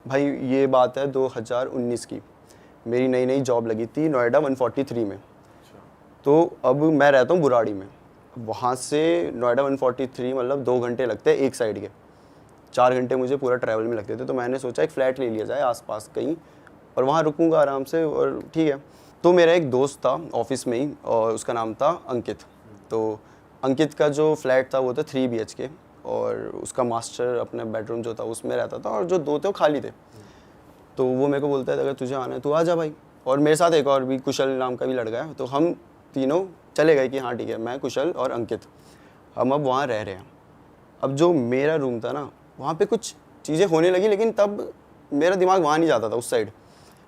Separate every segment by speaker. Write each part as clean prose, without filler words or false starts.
Speaker 1: भाई ये बात है 2019 की, मेरी नई नई जॉब लगी थी नोएडा 143 में। तो अब मैं रहता हूँ बुराड़ी में, वहाँ से नोएडा 143 मतलब 2 घंटे लगते हैं एक साइड के, 4 घंटे मुझे पूरा ट्रैवल में लगते थे। तो मैंने सोचा एक फ़्लैट ले लिया जाए आसपास कहीं और वहाँ रुकूंगा आराम से और ठीक है। तो मेरा एक दोस्त था ऑफिस में ही और उसका नाम था अंकित। तो अंकित का जो फ्लैट था वो था 3 BHK और उसका मास्टर अपने बेडरूम जो था उसमें रहता था और जो 2 थे वो खाली थे। तो वो मेरे को बोलता है अगर तुझे आना है तो आ जा भाई। और मेरे साथ एक और भी कुशल नाम का भी लड़का है। तो हम तीनों चले गए कि हाँ ठीक है, मैं, कुशल और अंकित, हम अब वहाँ रह रहे हैं। अब जो मेरा रूम था ना, वहाँ पे कुछ चीज़ें होने लगी, लेकिन तब मेरा दिमाग वहाँ नहीं जाता था उस साइड।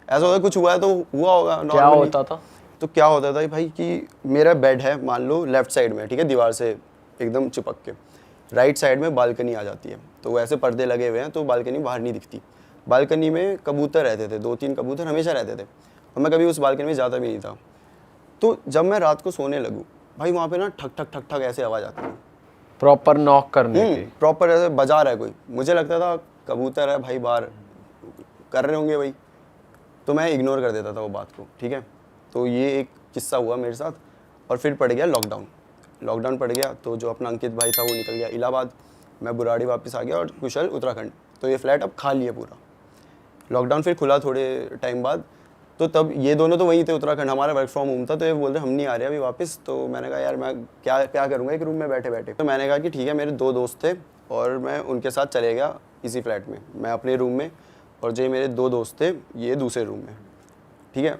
Speaker 1: ऐसा होता कुछ हुआ है तो हुआ होगा नॉर्मली।
Speaker 2: क्या होता था?
Speaker 1: तो क्या होता था भाई कि मेरा बेड है मान लो लेफ्ट साइड में, ठीक है, दीवार से एकदम चिपक के। राइट साइड में बालकनी आ जाती है, तो वैसे पर्दे लगे हुए हैं तो बालकनी बाहर नहीं दिखती। बालकनी में कबूतर रहते थे, 2-3 कबूतर हमेशा रहते थे और मैं कभी उस बालकनी में जाता भी नहीं था। तो जब मैं रात को सोने लगूँ भाई, वहाँ पे ना ठक ठक ठक ठक ऐसे आवाज़ आती है,
Speaker 2: प्रॉपर नॉक करने की।
Speaker 1: प्रॉपर ऐसे बजा रहा है कोई। मुझे लगता था कबूतर है भाई, बाहर कर रहे होंगे भाई, तो मैं इग्नोर कर देता था वो बात को, ठीक है। तो ये एक किस्सा हुआ मेरे साथ। और फिर पड़ गया लॉकडाउन पड़ गया, तो जो अपना अंकित भाई था वो निकल गया इलाहाबाद, मैं बुराड़ी वापस आ गया और कुशल उत्तराखंड। तो ये फ्लैट अब खाली है पूरा। लॉकडाउन फिर खुला थोड़े टाइम बाद, तो तब ये दोनों तो वहीं थे उत्तराखंड, हमारा वर्क फ्रॉम होम था। तो ये बोल रहे हम नहीं आ रहे अभी वापस। तो मैंने कहा यार मैं क्या करूँगा एक रूम में बैठे बैठे। तो मैंने कहा कि ठीक है, मेरे 2 दोस्त थे और मैं उनके साथ चले गया इसी फ्लैट में, मैं अपने रूम में और जो मेरे 2 दोस्त थे ये दूसरे रूम में, ठीक है।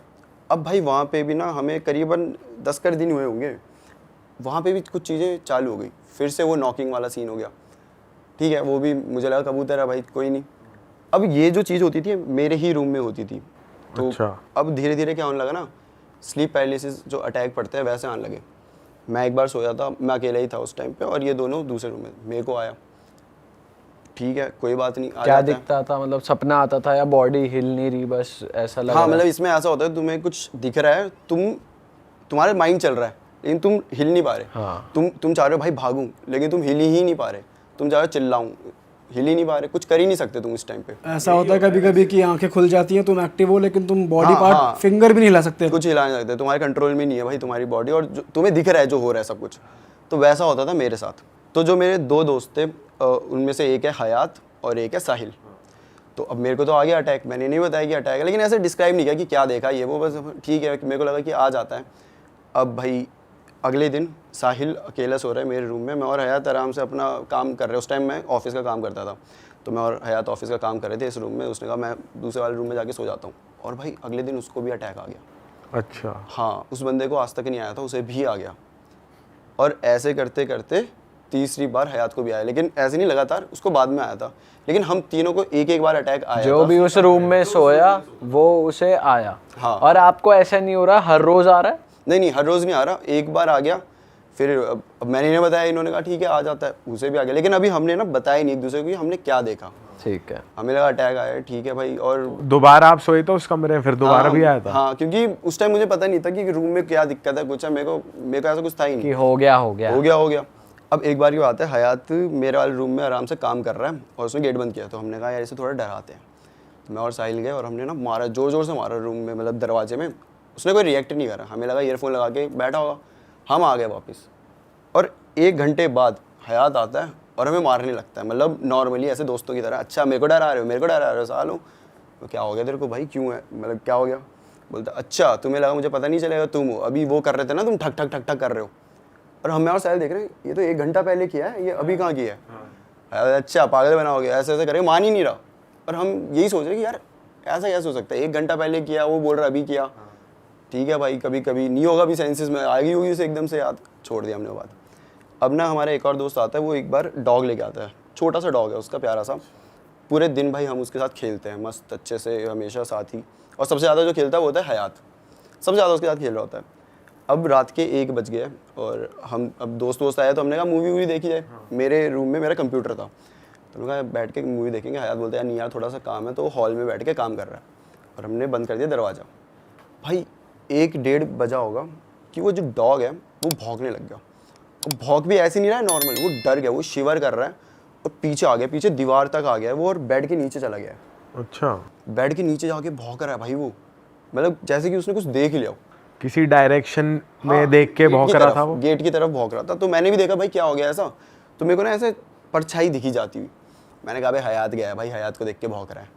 Speaker 1: अब भाई वहाँ पे भी ना हमें करीबन 10 कर दिन हुए होंगे, वहाँ पे भी कुछ चीज़ें चालू हो गई। फिर से वो नॉकिंग वाला सीन हो गया, ठीक है। वो भी मुझे लगा कबूतर है भाई, कोई नहीं। अब ये जो चीज़ होती थी मेरे ही रूम में होती थी। तो
Speaker 2: अच्छा।
Speaker 1: अब धीरे धीरे क्या होने लगा ना, स्लीप पैरालिसिस जो अटैक पड़ते हैं वैसे आने लगे। मैं एक बार सोया था, मैं अकेला ही था उस टाइम पे और ये दोनों दूसरे रूम में, मेरे को आया, ठीक है कोई बात नहीं, आ
Speaker 2: क्या
Speaker 1: जाता है।
Speaker 2: दिखता था? मतलब सपना आता था या बॉडी हिल नहीं रही, बस ऐसा लग
Speaker 1: हाँ,
Speaker 2: रहा
Speaker 1: मतलब इसमें ऐसा होता है तुम्हें कुछ दिख रहा है, तुम्हारे माइंड चल रहा है लेकिन तुम हिल नहीं पा रहे।
Speaker 2: हाँ।
Speaker 1: तुम चाह रहे हो भाई भागूं, लेकिन तुम हिल ही नहीं पा रहे। तुम चाह रहे हो चिल्लाऊं, हिल ही नहीं पा रहे, कुछ कर ही नहीं सकते तुम इस टाइम पे।
Speaker 3: ऐसा होता है कभी कभी कि आंखें खुल जाती हैं, तुम एक्टिव हो लेकिन तुम बॉडी
Speaker 1: हाँ,
Speaker 3: पार्ट
Speaker 1: हाँ।
Speaker 3: फिंगर भी नहीं हिला सकते।
Speaker 1: कुछ हिला नहीं सकते, तुम्हारे कंट्रोल में नहीं है भाई तुम्हारी बॉडी, और तुम्हें दिख रहा है जो हो रहा है सब कुछ। तो वैसा होता था मेरे साथ। तो जो मेरे 2 दोस्त थे उनमें से एक है हयात और एक है साहिल। तो अब मेरे को तो आ गया अटैक, मैंने नहीं बताया कि अटैक है, लेकिन ऐसे डिस्क्राइब नहीं किया कि क्या देखा ये वो, बस ठीक है मेरे को लगा कि आ जाता है। अब भाई अगले दिन साहिल अकेला सो रहा है मेरे रूम में, मैं और हयात आराम से अपना काम कर रहे हैं। उस टाइम मैं ऑफिस का काम करता था, तो मैं और हयात ऑफिस का काम कर रहे थे इस रूम में। उसने कहा मैं दूसरे वाले रूम में जाके सो जाता हूँ, और भाई अगले दिन उसको भी अटैक आ गया।
Speaker 2: अच्छा।
Speaker 1: हाँ, उस बंदे को आज तक नहीं आया था, उसे भी आ गया। और ऐसे करते करते तीसरी बार हयात को भी आया, लेकिन ऐसे नहीं लगातार, उसको बाद में आया था। लेकिन हम तीनों को एक एक बार अटैक आया
Speaker 2: जो
Speaker 1: था।
Speaker 2: भी उस रूम में सोया वो उसे आया।
Speaker 1: हाँ।
Speaker 2: और आपको ऐसा नहीं हो रहा हर रोज आ रहा है?
Speaker 1: नहीं, हर रोज़ नहीं आ रहा, एक बार आ गया। फिर अब मैंने इन्हें बताया, इन्होंने कहा ठीक है आ जाता है, उसे भी आ गया। लेकिन अभी हमने ना बताया नहीं एक दूसरे को कि हमने क्या देखा।
Speaker 2: ठीक है।
Speaker 1: हमें लगा अटैक आया है, ठीक है भाई। और
Speaker 4: दोबारा आप सोए तो उस कमरे में फिर दोबारा भी आया था?
Speaker 1: हाँ, क्योंकि उस टाइम मुझे पता नहीं था कि रूम में क्या दिक्कत है, कुछ है। मेरे को ऐसा कुछ था ही नहीं
Speaker 2: कि हो गया।
Speaker 1: हो गया। अब एक बार की बात है, हयात मेरे वाले रूम में आराम से काम कर रहा है और उसने गेट बंद किया। तो हमने कहा यार इसे थोड़ा डराते हैं। तो मैं और साहिल गए और हमने ना मारा, जोर जोर से मारा रूम में, मतलब दरवाजे में। उसने कोई रिएक्ट नहीं करा, हमें लगा ईयरफोन लगा के बैठा होगा। हम आ गए वापस, और 1 घंटे बाद हयात आता है और हमें मारने लगता है, मतलब नॉर्मली ऐसे दोस्तों की तरह। अच्छा मेरे को डरा रहे हो सालों, तो क्या हो गया तेरे को भाई, क्यों है, मतलब क्या हो गया? बोलता अच्छा तुम्हें लगा मुझे पता नहीं चलेगा, तुम हो अभी वो कर रहे थे ना, तुम ठक ठक ठक ठक कर रहे हो। और हम और साहिल देख रहे हैं ये तो 1 घंटा पहले किया है, ये अभी कहाँ किया है? अच्छा पागल बनाओगे, ऐसे ऐसे करेंगे, मान ही नहीं रहा। और हम यही सोच रहे कि यार ऐसा कैसे हो सकता है, 1 घंटा पहले किया, वो बोल रहा अभी किया। ठीक है भाई, कभी कभी नहीं होगा भी, सेंसेस में आएगी होगी उसे एकदम से याद, छोड़ दिया हमने वो बात। अब ना हमारा एक और दोस्त आता है, वो एक बार डॉग लेके आता है, छोटा सा डॉग है उसका, प्यारा सा। पूरे दिन भाई हम उसके साथ खेलते हैं मस्त अच्छे से, हमेशा साथ ही। और सबसे ज़्यादा जो खेलता है वो होता है हयात, सबसे ज़्यादा उसके साथ खेल रहा होता है। अब रात के 1 बज गए और हम अब दोस्त आया, तो हमने कहा मूवी वूवी देखी जाए। मेरे रूम में मेरा कंप्यूटर था, तो हमने कहा बैठ के मूवी देखेंगे। हयात बोलता है नहीं यार थोड़ा सा काम है, तो हॉल में बैठ के काम कर रहा है। और हमने बंद कर दिया दरवाज़ा। भाई 1-1:30 बजा होगा कि वो जो डॉग है वो भौंकने लग गया। और भौंक भी ऐसे नहीं रहा है नॉर्मल, वो डर गया, वो शिवर कर रहा है और पीछे आ गया, पीछे दीवार तक आ गया वो, और बेड के नीचे चला गया है।
Speaker 4: अच्छा,
Speaker 1: बेड के नीचे जाके भौंक रहा है भाई वो, मतलब जैसे कि उसने कुछ देख ही लिया हो।
Speaker 4: किसी डायरेक्शन में
Speaker 1: हाँ,
Speaker 4: देख के
Speaker 1: गेट
Speaker 4: भौंक
Speaker 1: की
Speaker 4: रहा
Speaker 1: तरफ,
Speaker 4: था वो।
Speaker 1: गेट की तरफ भौंक रहा था। तो मैंने भी देखा भाई क्या हो गया ऐसा, तो मेरे को ना ऐसे परछाई दिखी जाती हुई। मैंने कहा भाई हयात गया है भाई, हयात को देख के भौंक रहा है,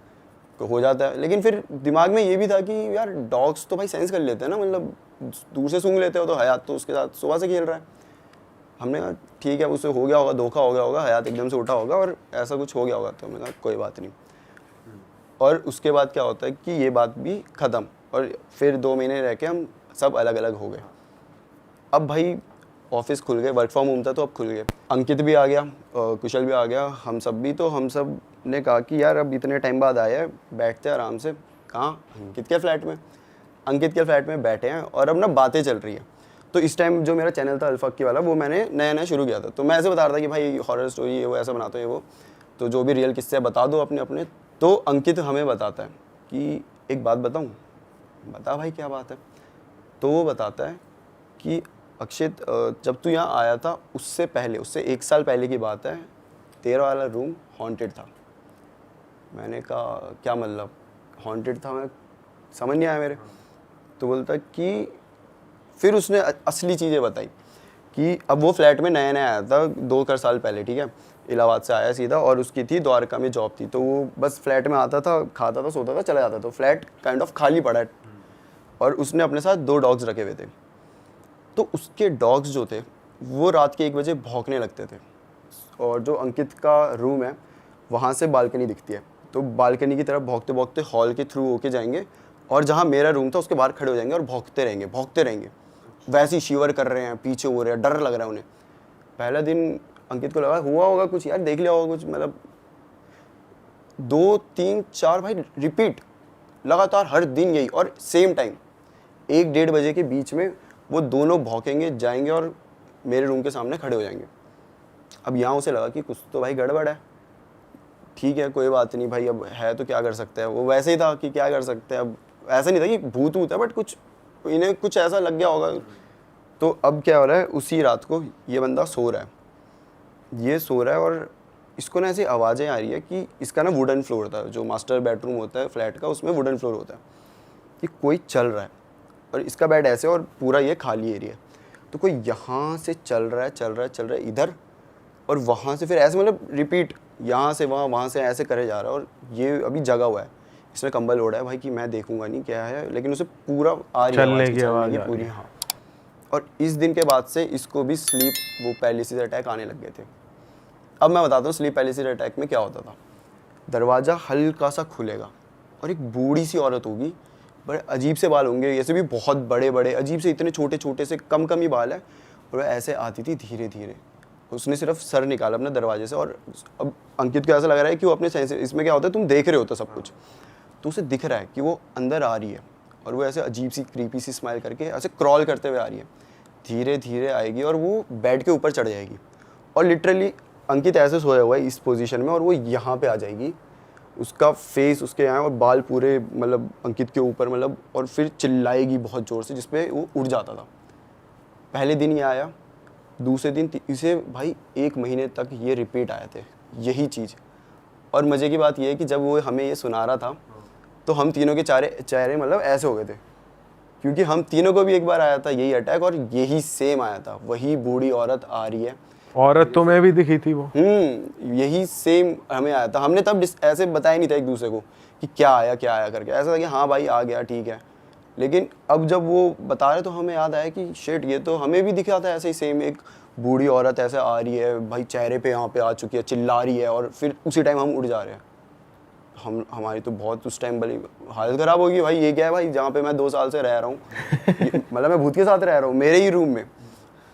Speaker 1: तो हो जाता है। लेकिन फिर दिमाग में ये भी था कि यार डॉग्स तो भाई सेंस कर लेते हैं ना, मतलब दूर से सूंघ लेते हो, तो हयात तो उसके साथ सुबह से खेल रहा है। हमने कहा ठीक है, उससे हो गया होगा, धोखा हो गया होगा, हयात एकदम से उठा होगा और ऐसा कुछ हो गया होगा। तो हमने कहा कोई बात नहीं। और उसके बाद क्या होता है कि ये बात भी ख़त्म, और फिर 2 महीने रह के हम सब अलग अलग हो गए। अब भाई ऑफिस खुल गए, वर्क फ्रॉम होम था तो अब खुल गए। अंकित भी आ गया, कुशल भी आ गया, हम सब भी। तो हम सब ने कहा कि यार अब इतने टाइम बाद आया है, बैठते हैं आराम से। कहाँ? अंकित के फ्लैट में। अंकित के फ्लैट में बैठे हैं और अब ना बातें चल रही है। तो इस टाइम जो मेरा चैनल था अल्फाकी वाला, वो मैंने नया नया शुरू किया था। तो मैं ऐसे बता रहा था कि भाई हॉरर स्टोरी ये वो ऐसा बनाते हैं वो, तो जो भी रियल किस्से बता दो अपने अपने। तो अंकित हमें बताता है कि एक बात बताऊँ। बता भाई क्या बात है। तो वो बताता है कि अक्षित, जब तू यहाँ आया था उससे पहले, उससे 1 साल पहले की बात है, तेरा वाला रूम हॉन्टेड था। मैंने कहा क्या मतलब हॉन्टेड था, मैं समझ नहीं आया मेरे। तो बोलता कि फिर उसने असली चीज़ें बताई कि अब वो फ्लैट में नया नया आया था 2 साल पहले, ठीक है, इलाहाबाद से आया सीधा, और उसकी थी द्वारका में जॉब थी। तो वो बस फ्लैट में आता था, खाता था, सोता था, चला जाता। तो फ्लैट काइंड ऑफ खाली पड़ा है, और उसने अपने साथ 2 डॉग्स रखे हुए थे। तो उसके डॉग्स जो थे वो रात के 1 बजे भौंकने लगते थे। और जो अंकित का रूम है वहाँ से बालकनी दिखती है, तो बालकनी की तरफ भौंकते भौंकते हॉल के थ्रू होके जाएंगे, और जहाँ मेरा रूम था उसके बाहर खड़े हो जाएंगे और भौंकते रहेंगे, भौंकते रहेंगे। वैसे ही शिवर कर रहे हैं, पीछे हो रहे हैं, डर लग रहा है उन्हें। पहला दिन अंकित को लगा हुआ होगा कुछ यार, देख लिया होगा कुछ, मतलब 2 3 4 भाई रिपीट लगातार हर दिन यही, और सेम टाइम 1 1:30 बजे के बीच में वो दोनों भौंकेंगे, जाएंगे और मेरे रूम के सामने खड़े हो जाएंगे। अब यहाँ उसे लगा कि कुछ तो भाई गड़बड़ है। ठीक है कोई बात नहीं भाई, अब है तो क्या कर सकते हैं। वो वैसे ही था कि क्या कर सकते हैं, अब ऐसा नहीं था कि भूत वूत है, बट कुछ इन्हें कुछ ऐसा लग गया होगा। तो अब क्या हो रहा है, उसी रात को ये बंदा सो रहा है, ये सो रहा है, और इसको ना ऐसी आवाज़ें आ रही है कि इसका ना वुडन फ्लोर था, जो मास्टर बेडरूम होता है फ्लैट का, उसमें वुडन फ्लोर होता है, कि कोई चल रहा है, और इसका बेड ऐसे, और पूरा ये खाली एरिया है। तो कोई यहाँ से चल रहा है, चल रहा है, चल रहा है इधर, और वहाँ से फिर ऐसे, मतलब रिपीट, यहाँ से वहाँ, वहाँ से ऐसे करे जा रहा है। और ये अभी जगा हुआ है, इसने कंबल ओढ़ा है भाई कि मैं देखूंगा नहीं क्या है, लेकिन उसे पूरा आ रही है
Speaker 4: चलने
Speaker 1: आवाज़
Speaker 4: की आवाज़ आ
Speaker 1: पूरी।
Speaker 4: रही है।
Speaker 1: हाँ, और इस दिन के बाद से इसको भी स्लीप वो पैरालिसिस अटैक आने लग गए थे। अब मैं बताता हूँ स्लीप पैरालिसिस अटैक में क्या होता था। दरवाज़ा हल्का सा खुलेगा और एक बूढ़ी सी औरत होगी, बड़े अजीब से बाल होंगे, ऐसे भी बहुत बड़े बड़े, अजीब से, इतने छोटे छोटे से, कम कम ही बाल है, और वह ऐसे आती थी धीरे धीरे। उसने सिर्फ सर निकाला अपने दरवाजे से, और अब अंकित को ऐसा लग रहा है कि वो अपने सेंस, इसमें क्या होता है तुम देख रहे हो तो सब कुछ, तो उसे दिख रहा है कि वो अंदर आ रही है, और वो ऐसे अजीब सी क्रीपी सी स्माइल करके ऐसे क्रॉल करते हुए आ रही है, धीरे धीरे आएगी और वो बेड के ऊपर चढ़ जाएगी। और लिटरली अंकित ऐसे सोया हुआ है इस पोजीशन में, और वो यहाँ पे आ जाएगी, उसका फेस उसके यहाँ और बाल पूरे मतलब अंकित के ऊपर, मतलब, और फिर चिल्लाएगी बहुत ज़ोर से, जिसपे वो उड़ जाता था। पहले दिन ये आया, दूसरे दिन इसे भाई 1 महीने तक ये रिपीट आए थे यही चीज़। और मज़े की बात ये है कि जब वो हमें ये सुना रहा था तो हम तीनों के चेहरे मतलब ऐसे हो गए थे, क्योंकि हम तीनों को भी एक बार आया था यही अटैक, और यही सेम आया था, वही बूढ़ी औरत आ रही है।
Speaker 4: औरत तो मैं भी दिखी थी वो।
Speaker 1: यही सेम हमें आया था। हमने तब ऐसे बताया नहीं था एक दूसरे को कि क्या आया करके, ऐसा था कि हाँ भाई आ गया ठीक है। लेकिन अब जब वो बता रहे तो हमें याद आया कि शिट, ये तो हमें भी दिखा था ऐसे ही सेम, एक बूढ़ी औरत ऐसे आ रही है भाई, चेहरे पे यहाँ पे आ चुकी है, चिल्ला रही है, और फिर उसी टाइम हम उड़ जा रहे हैं। हमारी तो बहुत उस टाइम भले हालत ख़राब होगी भाई, ये क्या है भाई जहाँ पे मैं 2 साल से रह रहा हूँ, मतलब मैं भूत के साथ रह रहा हूँ मेरे ही रूम में।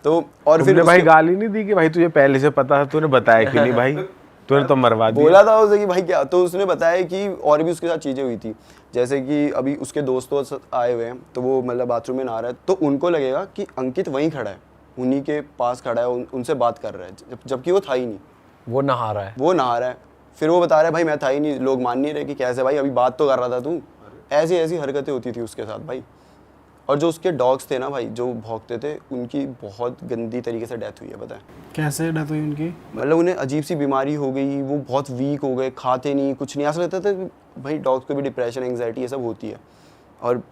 Speaker 1: तो और फिर
Speaker 4: भाई गाली नहीं दी कि भाई तुझे पहले से पता था, तूने बताया कि नहीं भाई, तूने तो मरवा दिया।
Speaker 1: बोला था उसे कि भाई क्या, तो उसने बताया कि और भी उसके साथ चीज़ें हुई थी, जैसे कि अभी उसके दोस्त आए हुए हैं, तो वो मतलब बाथरूम में नहा रहा है, तो उनको लगेगा कि अंकित वहीं खड़ा है, उन्हीं के पास खड़ा है, उनसे बात कर रहा है, जबकि वो था ही नहीं,
Speaker 2: वो नहा रहा है। फिर वो बता रहा है भाई मैं था ही नहीं, लोग मान नहीं रहे कि कैसे भाई, अभी बात तो कर रहा था तू। ऐसी ऐसी हरकतें होती थी उसके साथ भाई।
Speaker 1: और जो उसके डॉग्स थे ना भाई जो भौंकते थे, उनकी बहुत गंदी तरीके से डेथ हुई है, पता है।
Speaker 3: कैसे डेथ हुई उनकी?
Speaker 1: मतलब उन्हें अजीब सी बीमारी हो गई, वो बहुत वीक हो गए, खाते नहीं कुछ नहीं। ऐसा लगता था कि भाई डॉग्स को भी डिप्रेशन एंग्जाइटी ये सब होती है। और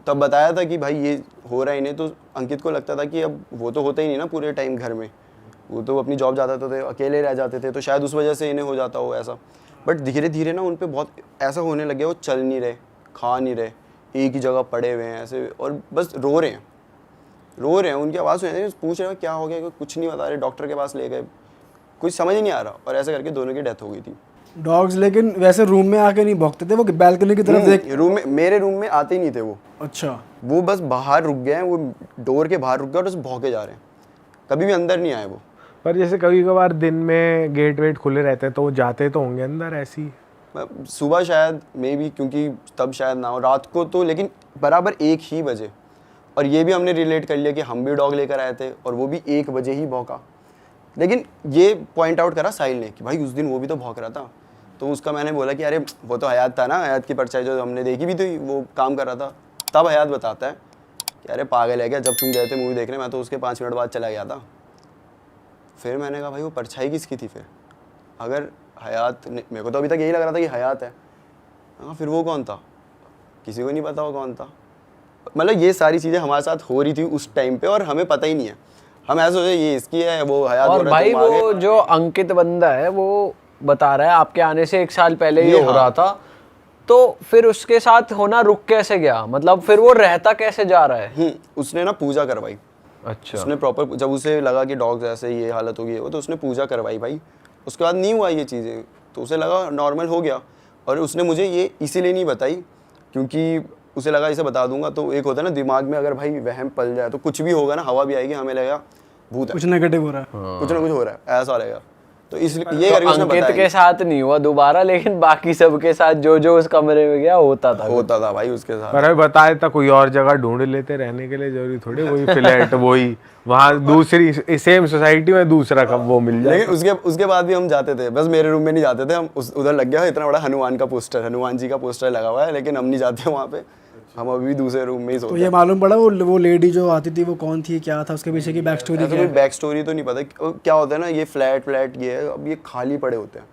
Speaker 1: तब बताया था कि भाई ये हो रहा है इन्हें, तो अंकित को लगता था कि अब वो तो होता ही नहीं ना पूरे टाइम घर में, वो तो अपनी जॉब जाते थे, अकेले रह जाते थे, तो शायद उस वजह से इन्हें हो जाता हो ऐसा। बट धीरे धीरे ना उन पे बहुत ऐसा होने लग गया, वो चल नहीं रहे, खा नहीं रहे, एक ही जगह पड़े हुए हैं ऐसे, और बस रो रहे हैं। उनकी आवाज़ सुन रही है, पूछ रहे हैं क्या हो गया, कुछ नहीं बता रहे, डॉक्टर के पास ले गए, कुछ समझ ही नहीं आ रहा, और ऐसा करके दोनों की डेथ हो गई थी।
Speaker 3: डॉग्स लेकिन वैसे रूम में आके नहीं भौंकते थे, वो बैल्कनी की तरफ देख?
Speaker 1: रूम में, मेरे रूम में आते ही नहीं थे वो।
Speaker 3: अच्छा।
Speaker 1: वो बस बाहर रुक गए हैं, वो डोर के बाहर रुक गए और बस भौंके जा रहे हैं, कभी भी अंदर नहीं आए वो।
Speaker 4: पर जैसे कभी कभार दिन में गेट वेट खुले रहते हैं तो वो जाते तो होंगे अंदर ऐसी?
Speaker 1: सुबह शायद मे बी, क्योंकि तब शायद ना हो, रात को तो लेकिन बराबर 1 ही बजे। और ये भी हमने रिलेट कर लिया कि हम भी डॉग लेकर आए थे और वो भी 1 बजे ही भौंका। लेकिन ये पॉइंट आउट करा साहिल ने कि भाई उस दिन वो भी तो भौंक रहा था। तो उसका मैंने बोला कि अरे वो तो हयात था ना, हयात की परछाई जो हमने देखी भी थी, वो काम कर रहा था। तब हयात बताता है कि अरे पागल है क्या, जब तुम गए थे मूवी देखने, मैं तो उसके 5 मिनट बाद चला गया था। फिर मैंने कहा भाई वो परछाई किसकी थी फिर? अगर हयात, मेरे को तो अभी तक यही लग रहा था कि हयात है। हाँ, फिर वो कौन था? किसी को नहीं पता वो कौन था। मतलब ये सारी चीज़ें हमारे साथ हो रही थी उस टाइम पे और हमें पता ही नहीं है। हम ऐसे सोचे ये इसकी है, वो हयात।
Speaker 2: और भाई वो जो अंकित बंदा है वो बता रहा है आपके आने से 1 साल पहले ये हो रहा था, तो फिर उसके साथ होना रुक कैसे गया? मतलब फिर वो रहता कैसे जा रहा है?
Speaker 1: उसने ना पूजा करवाई।
Speaker 2: अच्छा।
Speaker 1: उसने प्रॉपर, जब उसे लगा कि डॉग्स ऐसे ये हालत होगी वो, तो उसने पूजा करवाई भाई। उसके बाद नहीं हुआ ये चीज़ें, तो उसे लगा नॉर्मल हो गया। और उसने मुझे ये इसीलिए नहीं बताई क्योंकि उसे लगा इसे बता दूंगा तो एक होता है ना दिमाग में, अगर भाई वहम पल जाए तो कुछ भी होगा ना, हवा भी आएगी, हमें लगेगा भूत है,
Speaker 3: कुछ नेगेटिव हो रहा है।
Speaker 1: कुछ ना कुछ हो रहा है, ऐसा लगेगा। तो इसलिए ये करके उसने
Speaker 2: अंकित
Speaker 1: बताया।
Speaker 2: के साथ नहीं हुआ दोबारा, लेकिन बाकी सबके साथ जो जो उस कमरे में गया होता था
Speaker 1: भाई उसके साथ।
Speaker 4: पर अभी बताया था कोई और जगह ढूंढ लेते रहने के लिए, जरूरी थोड़ी वही फ्लैट वही वहाँ दूसरी सेम सोसाइटी में दूसरा कब वो मिल जाए।
Speaker 1: लेकिन उसके बाद भी हम जाते थे, बस मेरे रूम में नहीं जाते थे हम। उधर लग गया इतना बड़ा हनुमान का पोस्टर, हनुमान जी का पोस्टर लगा हुआ है, लेकिन हम नहीं जाते वहाँ पे, हम अभी भी दूसरे रूम में ही सोते
Speaker 3: तो ये मालूम पड़ा वो लेडी जो आती थी वो कौन थी, क्या था उसके पीछे की बैक स्टोरी?
Speaker 1: कोई बैक स्टोरी तो नहीं पता। क्या होता है ना, ये फ्लैट ये है, अब ये खाली पड़े होते हैं।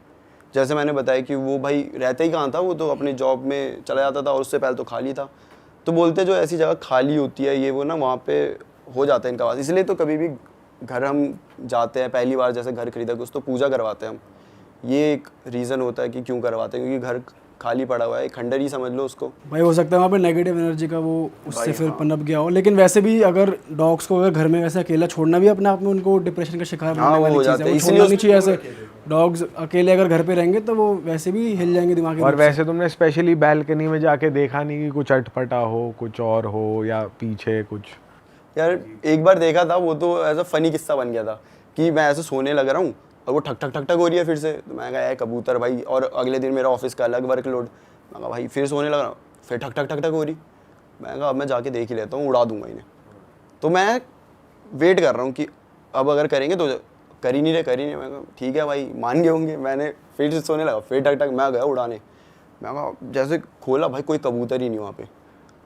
Speaker 1: जैसे मैंने बताया कि वो भाई रहता ही कहाँ था, वो तो अपनी जॉब में चला जाता था और उससे पहले तो खाली था। तो बोलते जो ऐसी जगह खाली होती है ये वो ना, वहाँ पे हो जाता है इनका वास। इसलिए तो कभी भी घर हम जाते हैं पहली बार, जैसे घर खरीदा कुछ, तो पूजा करवाते हैं हम। ये एक रीज़न होता है कि क्यों करवाते हैं, क्योंकि घर खाली पड़ा हुआ है, खंडर ही समझ लो उसको।
Speaker 3: भाई हो सकता है वहाँ पे नेगेटिव एनर्जी का वो उससे फिर पनप गया हो। लेकिन वैसे भी अगर डॉग्स को अगर घर में वैसे अकेला छोड़ना भी अपने आप में उनको डिप्रेशन का शिकार बनने वाली चीज़ है, वो छोड़ना नहीं चाहिए ऐसे। डॉग्स अकेले अगर घर पे रहेंगे तो वो वैसे भी हिल जाएंगे दिमाग।
Speaker 4: और वैसे तुमने स्पेशली बैल्कनी में जाके देखा नहीं कि कुछ अटपटा हो, कुछ और हो, या पीछे कुछ?
Speaker 1: यार एक बार देखा था, वो तो ऐसा फनी किस्सा बन गया था कि मैं ऐसे सोने लग रहा हूँ और वो ठक ठक ठक ठक हो रही है फिर से। तो मैं कहा यार कबूतर भाई, और अगले दिन मेरा ऑफिस का अलग वर्कलोड। मैं कहा भाई फिर सोने लग रहा हूँ, फिर ठक ठक ठक ठक हो रही। मैं कहा अब मैं जाके देख ही लेता हूँ, उड़ा दूंगा इन्हें। तो मैं वेट कर रहा हूँ कि अब अगर करेंगे तो कर ही नहीं रहे। मैं कहा ठीक है भाई, मान गए होंगे। मैंने फिर से सोने लगा, फिर ठक ठक, मैं गया उड़ाने। मैं कहा जैसे खोला भाई, कोई कबूतर ही नहीं वहाँ पे।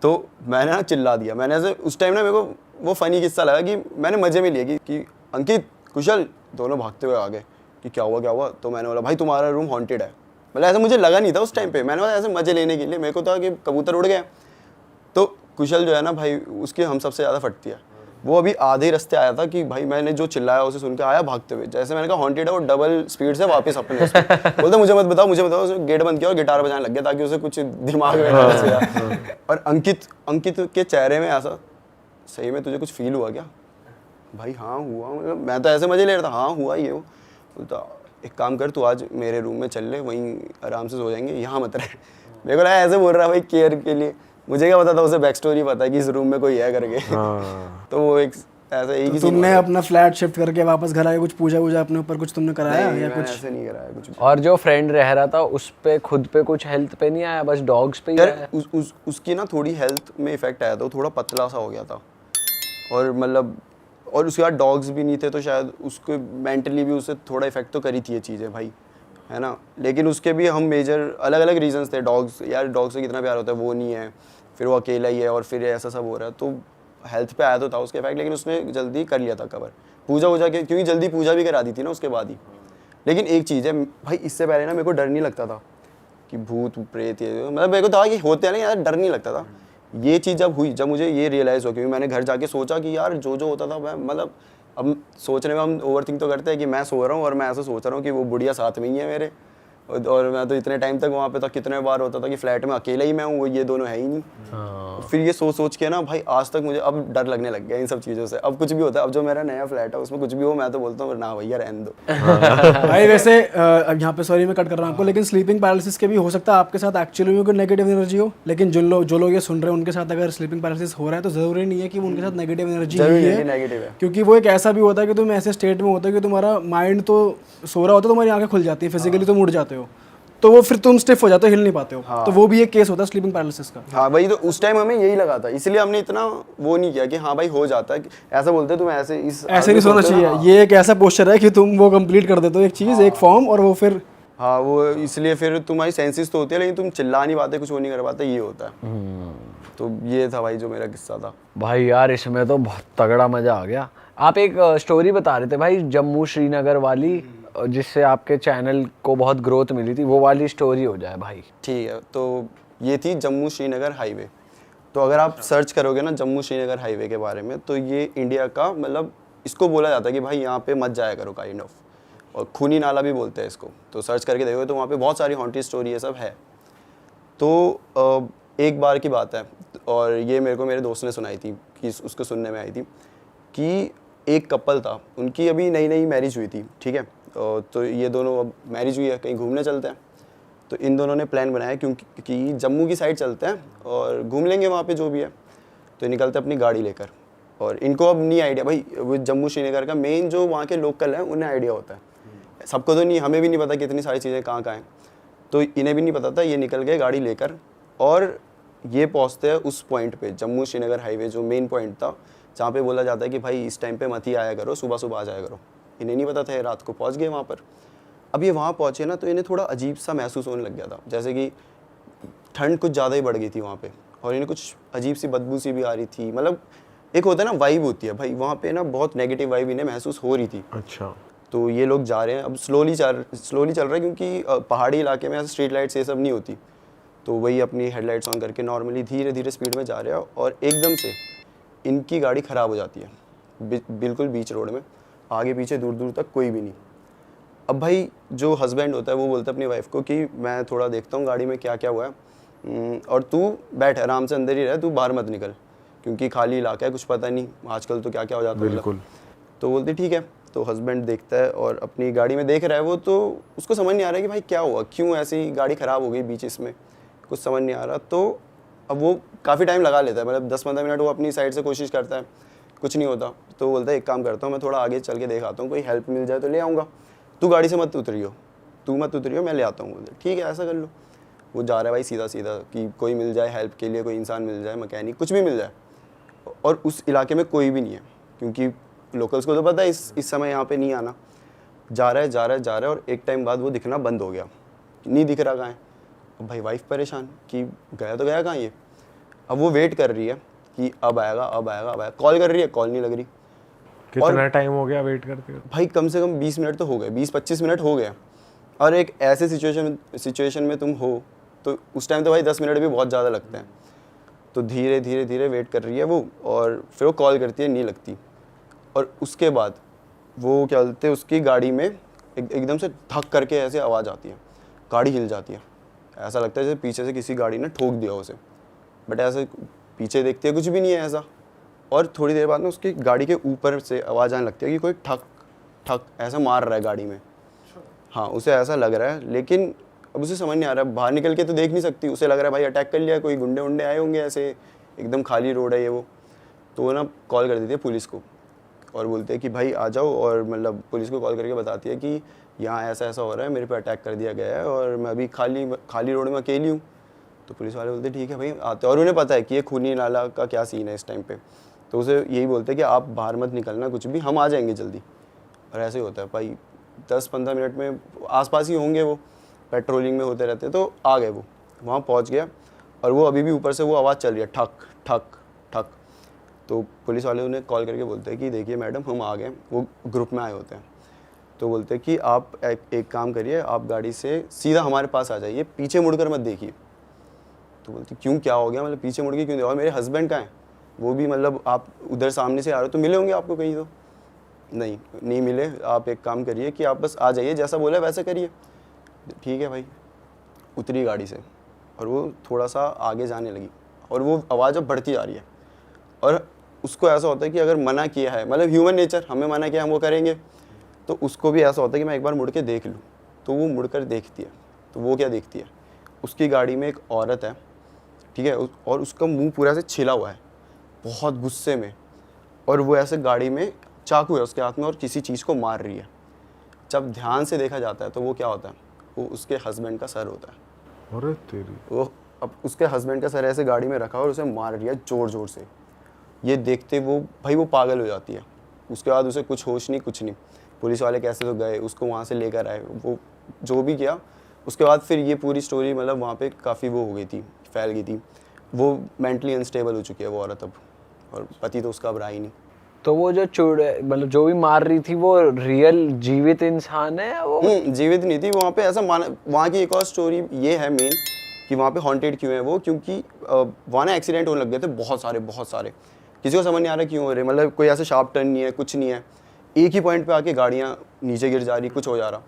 Speaker 1: तो मैंने ना चिल्ला दिया। मैंने ऐसे उस टाइम ना मेरे को वो फ़नी किस्सा लगा कि मैंने मज़े में लिया कि अंकित कुशल दोनों भागते हुए आ गए कि क्या हुआ। तो मैंने बोला भाई तुम्हारा रूम हॉन्टेड है। मतलब ऐसा मुझे लगा नहीं था उस टाइम पे, मैंने बोला ऐसे मज़े लेने के लिए, मेरे को था कि कबूतर उड़ गया। तो कुशल जो है ना भाई, उसकी हम सबसे ज़्यादा फटती है। वो अभी आधे रास्ते आया था कि भाई मैंने जो चिल्लाया उसे सुन के आया भागते हुए। जैसे मैंने कहा हॉन्टेड है, वो डबल स्पीड से वापस अपने बोलता मुझे मत बताओ। उसने गेट बंद किया और गिटार बजाने लग गया ताकि उसे कुछ दिमाग में ना घुसे। और अंकित के चेहरे में ऐसा, सही में तुझे कुछ फील हुआ क्या? भाई हाँ हुआ। मतलब मैं तो ऐसे मजे ले रहा था, हाँ हुआ ही है वो। बोलता एक काम कर, तू आज मेरे रूम में चल ले, वहीं आराम से सो जाएंगे, यहाँ मत रहे। मेरे को लगा ऐसे बोल रहा है भाई केयर के लिए। मुझे क्या पता था उसे बैक स्टोरी पता है कि इस रूम में कोई है करके। तो वो एक ऐसा एक ही
Speaker 3: तुमने अपना फ्लैट शिफ्ट करके वापस घर आए, कुछ पूजा अपने ऊपर कुछ तुमने कराया या कुछ?
Speaker 1: ऐसे नहीं कराया कुछ।
Speaker 2: और जो फ्रेंड रह रहा था उस पे खुद पे कुछ हेल्थ पे नहीं आया, बस डॉग्स पे ही आया?
Speaker 1: उसकी ना थोड़ी हेल्थ में इफेक्ट आया था, वो थोड़ा पतला सा हो गया था। और मतलब और उसके बाद डॉग्स भी नहीं थे, तो शायद उसको मेंटली भी उसे थोड़ा इफेक्ट तो करी थी ये चीज़ें भाई, है ना। लेकिन उसके भी हम मेजर अलग अलग रीजंस थे। डॉग्स, यार डॉग से कितना प्यार होता है वो नहीं है, फिर वो अकेला ही है और फिर ऐसा सब हो रहा है, तो हेल्थ पे आया तो था उसके इफेक्ट, लेकिन उसने जल्दी कर लिया था कवर, पूजा वूजा के, क्योंकि जल्दी पूजा भी करा दी थी ना उसके बाद ही। लेकिन एक चीज़ है भाई, इससे पहले ना मेरे को डर नहीं लगता था कि भूत प्रेत, ये मतलब मेरे को था कि होते हैं ना यार, डर नहीं लगता था। ये चीज़ जब हुई, जब मुझे ये रियलाइज़ हो, क्योंकि मैंने घर जाके सोचा कि यार जो होता था मैं, मतलब अब सोचने में हम ओवर थिंक तो करते हैं कि मैं सो रहा हूँ और मैं ऐसा सोच रहा हूँ कि वो बुढ़िया साथ में ही है मेरे, और मैं तो इतने टाइम तक वहाँ पे था, कितने बार होता था कि फ्लैट में अकेला ही मैं हूँ, वो ये दोनों है ही नहीं। फिर ये सोच के ना भाई आज तक मुझे अब डर लगने लग गया इन सब चीज़ों से। अब कुछ भी होता है, अब जो मेरा नया फ्लैट है उसमें कुछ भी हो, मैं तो बोलता हूँ ना भैया रहने दो।
Speaker 3: भाई वैसे अब यहाँ पे सॉरी मैं कट कर रहा हूँ आपको, लेकिन स्लीपिंग पैरालिसिस के भी हो सकता है आपके साथ एक्चुअली में कोई नेगेटिव एनर्जी हो, लेकिन जो लोग ये सुन रहे हैं उनके साथ अगर स्लीपिंग पैरालिसिस हो रहा है तो ज़रूरी नहीं है कि वो उनके साथ नेगेटिव एनर्जी ही है,
Speaker 1: नेगेटिव है,
Speaker 3: क्योंकि वो एक ऐसा भी होता है कि तुम ऐसे स्टेट में होता है कि तुम्हारा माइंड तो सो रहा होता है, तुम्हारी आंखें खुल जाती है, फिजिकली तुम उड़ जाते हो, तो वो फिर तुम स्टिफ हो जाते हो, हिल नहीं पाते हो। तो वो भी एक केस होता है स्लीपिंग पैरालिसिस का।
Speaker 1: हाँ वही तो, उस टाइम हमें यही लगा था, इसलिए हमने इतना वो नहीं किया कि हाँ भाई हो जाता है, ऐसा बोलते तुम ऐसे
Speaker 3: ऐसे नहीं सोना चाहिए। ये एक ऐसा पोस्चर है कि तुम वो कंप्लीट कर देते हो एक चीज़, एक फॉर्म, और वो फिर
Speaker 1: हाँ वो इसलिए फिर तुम्हारी सेंसेस तो होती है लेकिन तुम चिल्ला नहीं पाते, कुछ वो नहीं कर पाते, ये होता है। तो ये था भाई जो मेरा किस्सा था।
Speaker 2: भाई यार इसमें तो बहुत तगड़ा मजा आ गया। आप एक स्टोरी बता रहे थे भाई जम्मू श्रीनगर वाली, जिससे आपके चैनल को बहुत ग्रोथ मिली थी, वो वाली स्टोरी हो जाए भाई।
Speaker 1: ठीक है, तो ये थी जम्मू श्रीनगर हाईवे। तो अगर आप सर्च करोगे ना जम्मू श्रीनगर हाईवे के बारे में, तो ये इंडिया का, मतलब इसको बोला जाता है कि भाई यहाँ पे मत जाया करो काइंड ऑफ, और खूनी नाला भी बोलते हैं इसको। तो सर्च करके देखोगे तो वहाँ पे बहुत सारी हॉन्टेड स्टोरी ये सब है। तो एक बार की बात है, और ये मेरे को मेरे दोस्त ने सुनाई थी, कि उसको सुनने में आई थी कि एक कपल था, उनकी अभी नई नई मैरिज हुई थी, ठीक है। तो ये दोनों अब मैरिज हुई है, कहीं घूमने चलते हैं। तो इन दोनों ने प्लान बनाया क्योंकि जम्मू की साइड चलते हैं और घूम लेंगे वहाँ पे जो भी है। तो निकलते अपनी गाड़ी लेकर, और इनको अब नहीं आइडिया भाई, वो जम्मू श्रीनगर का मेन जो वहाँ के लोकल हैं उन्हें आइडिया होता है, सबको तो नहीं, हमें भी नहीं पता कितनी सारी चीज़ें कहाँ कहाँ हैं, तो इन्हें भी नहीं पता था। ये निकल गए गाड़ी लेकर, और ये पहुँचते हैं उस पॉइंट पे, जम्मू श्रीनगर हाईवे जो मेन पॉइंट था, जहाँ पे बोला जाता है कि भाई इस टाइम पे मत ही आया करो, सुबह सुबह आ जाया करो। इन्हें नहीं पता था, ये रात को पहुँच गए वहाँ पर। अब ये वहाँ पहुँचे ना, तो इन्हें थोड़ा अजीब सा महसूस होने लग गया था, जैसे कि ठंड कुछ ज़्यादा ही बढ़ गई थी वहाँ पे, और इन्हें कुछ अजीब सी बदबू सी भी आ रही थी। मतलब एक होता है ना वाइब होती है भाई, वहाँ पे ना बहुत नेगेटिव वाइब इन्हें महसूस हो रही थी।
Speaker 4: अच्छा।
Speaker 1: तो ये लोग जा रहे हैं, अब स्लोली चल रहा है, क्योंकि पहाड़ी इलाके में ऐसे स्ट्रीट लाइट्स ये सब नहीं होती, तो वही अपनी हेडलाइट्स ऑन करके नॉर्मली धीरे धीरे स्पीड में जा रहे हैं, और एकदम से इनकी गाड़ी ख़राब हो जाती है बिल्कुल बीच रोड में, आगे पीछे दूर दूर तक कोई भी नहीं। अब भाई जो हस्बैंड होता है वो बोलता है अपनी वाइफ को कि मैं थोड़ा देखता हूँ गाड़ी में क्या क्या हुआ है, और तू बैठ आराम से अंदर ही रह, तू बाहर मत निकल, क्योंकि खाली इलाका है, कुछ पता नहीं आजकल तो क्या क्या हो जाता है।
Speaker 4: बिल्कुल।
Speaker 1: तो बोलती ठीक है। तो हस्बैंड देखता है और अपनी गाड़ी में देख रहा है वो, तो उसको समझ नहीं आ रहा है कि भाई क्या हुआ, क्यों ऐसी गाड़ी ख़राब हो गई बीच इसमें, कुछ समझ नहीं आ रहा। तो अब वो काफ़ी टाइम लगा लेता है, मतलब 10-15 मिनट वो अपनी साइड से कोशिश करता है, कुछ नहीं होता। तो बोलता है एक काम करता हूँ, मैं थोड़ा आगे चल के देख आता हूँ, कोई हेल्प मिल जाए तो ले आऊँगा, तू गाड़ी से मत उतरियो, मैं ले आता हूँ। बोलते ठीक है ऐसा कर लो। वो जा रहा है भाई सीधा सीधा कि कोई मिल जाए हेल्प के लिए, कोई इंसान मिल जाए, मैकेनिक कुछ भी मिल जाए। और उस इलाके में कोई भी नहीं है, क्योंकि लोकल्स को तो पता है इस समय यहाँ पे नहीं आना। जा रहा है और एक टाइम बाद वो दिखना बंद हो गया, नहीं दिख रहा कहाँ है। अब भाई वाइफ परेशान कि गया तो गया कहाँ ये। अब वो वेट कर रही है कि अब आएगा, कॉल कर रही है, कॉल नहीं लग रही।
Speaker 4: कितना टाइम हो गया वेट करते हुए?
Speaker 1: भाई कम से कम 20 मिनट तो हो गए, 20-25 मिनट हो गए। और एक ऐसे सिचुएशन में तुम हो तो उस टाइम तो भाई 10 मिनट भी बहुत ज़्यादा लगते हैं। तो धीरे धीरे वेट कर रही है वो, और फिर वो कॉल करती है, नहीं लगती। और उसके बाद वो क्या बोलते हैं, उसकी गाड़ी में एकदम से धक करके ऐसे आवाज़ आती है, गाड़ी हिल जाती है, ऐसा लगता है जैसे पीछे से किसी गाड़ी ने ठोक दिया उसे। बट ऐसे पीछे देखते हैं कुछ भी नहीं है ऐसा। और थोड़ी देर बाद में उसकी गाड़ी के ऊपर से आवाज़ आने लगती है कि कोई ठक ठक ऐसा मार रहा है गाड़ी में। हाँ उसे ऐसा लग रहा है, लेकिन अब उसे समझ नहीं आ रहा है, बाहर निकल के तो देख नहीं सकती। उसे लग रहा है भाई अटैक कर लिया, कोई गुंडे वुंडे आए होंगे, ऐसे एकदम खाली रोड है ये वो। तो वो ना कॉल कर देती है पुलिस को, और बोलते हैं कि भाई आ जाओ। और मतलब पुलिस को कॉल करके बताती है कि यहाँ ऐसा ऐसा हो रहा है, मेरे पे अटैक कर दिया गया है, और मैं अभी खाली रोड में अकेली हूँ। तो पुलिस वाले बोलते ठीक है भाई आते। और उन्हें पता है कि ये खूनी नाला का क्या सीन है इस टाइम पे। तो उसे यही बोलते हैं कि आप बाहर मत निकलना कुछ भी, हम आ जाएंगे जल्दी। और ऐसे ही होता है भाई, 10-15 मिनट में आसपास ही होंगे वो, पेट्रोलिंग में होते रहते। तो आ गए वो, वहाँ पहुँच गया। और वो अभी भी ऊपर से वो आवाज़ चल रही है, ठक ठक ठक। तो पुलिस वाले उन्हें कॉल करके बोलते हैं कि देखिए मैडम हम आ गए, वो ग्रुप में आए होते हैं। तो बोलते हैं कि आप एक काम करिए, आप गाड़ी से सीधा हमारे पास आ जाइए, पीछे मुड़कर मत देखिए। तो बोलती क्यों, क्या हो गया, मतलब पीछे मुड़ के क्यों, और मेरे हस्बैंड का है, वो भी मतलब आप उधर सामने से आ रहे हो तो मिले होंगे आपको कहीं। तो नहीं मिले, आप एक काम करिए कि आप बस आ जाइए, जैसा बोला वैसा करिए। ठीक है भाई। उतरी गाड़ी से और वो थोड़ा सा आगे जाने लगी और वो आवाज़ अब बढ़ती जा रही है। और उसको ऐसा होता है कि अगर मना किया है, मतलब ह्यूमन नेचर, हमें मना किया हम वो करेंगे, तो उसको भी ऐसा होता है कि मैं एक बार मुड़ के देख लूँ। तो वो मुड़कर देखती है। तो वो क्या देखती है, उसकी गाड़ी में एक औरत है, ठीक है, और उसका मुंह पूरा से छिला हुआ है, बहुत गुस्से में, और वो ऐसे गाड़ी में चाकू है उसके हाथ में और किसी चीज़ को मार रही है। जब ध्यान से देखा जाता है तो वो क्या होता है, वो उसके हस्बैंड का सर होता है।
Speaker 4: अरे तेरी।
Speaker 1: वो अब उसके हस्बैंड का सर ऐसे गाड़ी में रखा और उसे मार रही है ज़ोर ज़ोर से। ये देखते वो भाई वो पागल हो जाती है। उसके बाद उसे कुछ होश नहीं, कुछ नहीं। पुलिस वाले कैसे तो गए, उसको वहाँ से लेकर आए, वो जो भी किया। उसके बाद फिर ये पूरी स्टोरी मतलब वहाँ पे काफ़ी वो हो गई थी, फैल गई थी। वो मेंटली अनस्टेबल हो चुकी है वो औरत अब, और पति तो उसका अब रहा ही नहीं।
Speaker 2: तो वो जो मतलब जो भी मार रही थी वो रियल जीवित इंसान है वो?
Speaker 1: जीवित नहीं थी। वहाँ पे ऐसा माना, वहाँ की एक और स्टोरी ये है मेन कि वहाँ पे हॉन्टेड क्यों है वो, क्योंकि वहाँ ना एक्सीडेंट होने लग गए थे बहुत सारे। किसी को समझ नहीं आ रहा क्यों हो रहे, मतलब कोई ऐसे शार्प टर्न नहीं है, कुछ नहीं है, एक ही पॉइंट पे आके गाड़ियाँ नीचे गिर जा रही, कुछ हो जा रहा।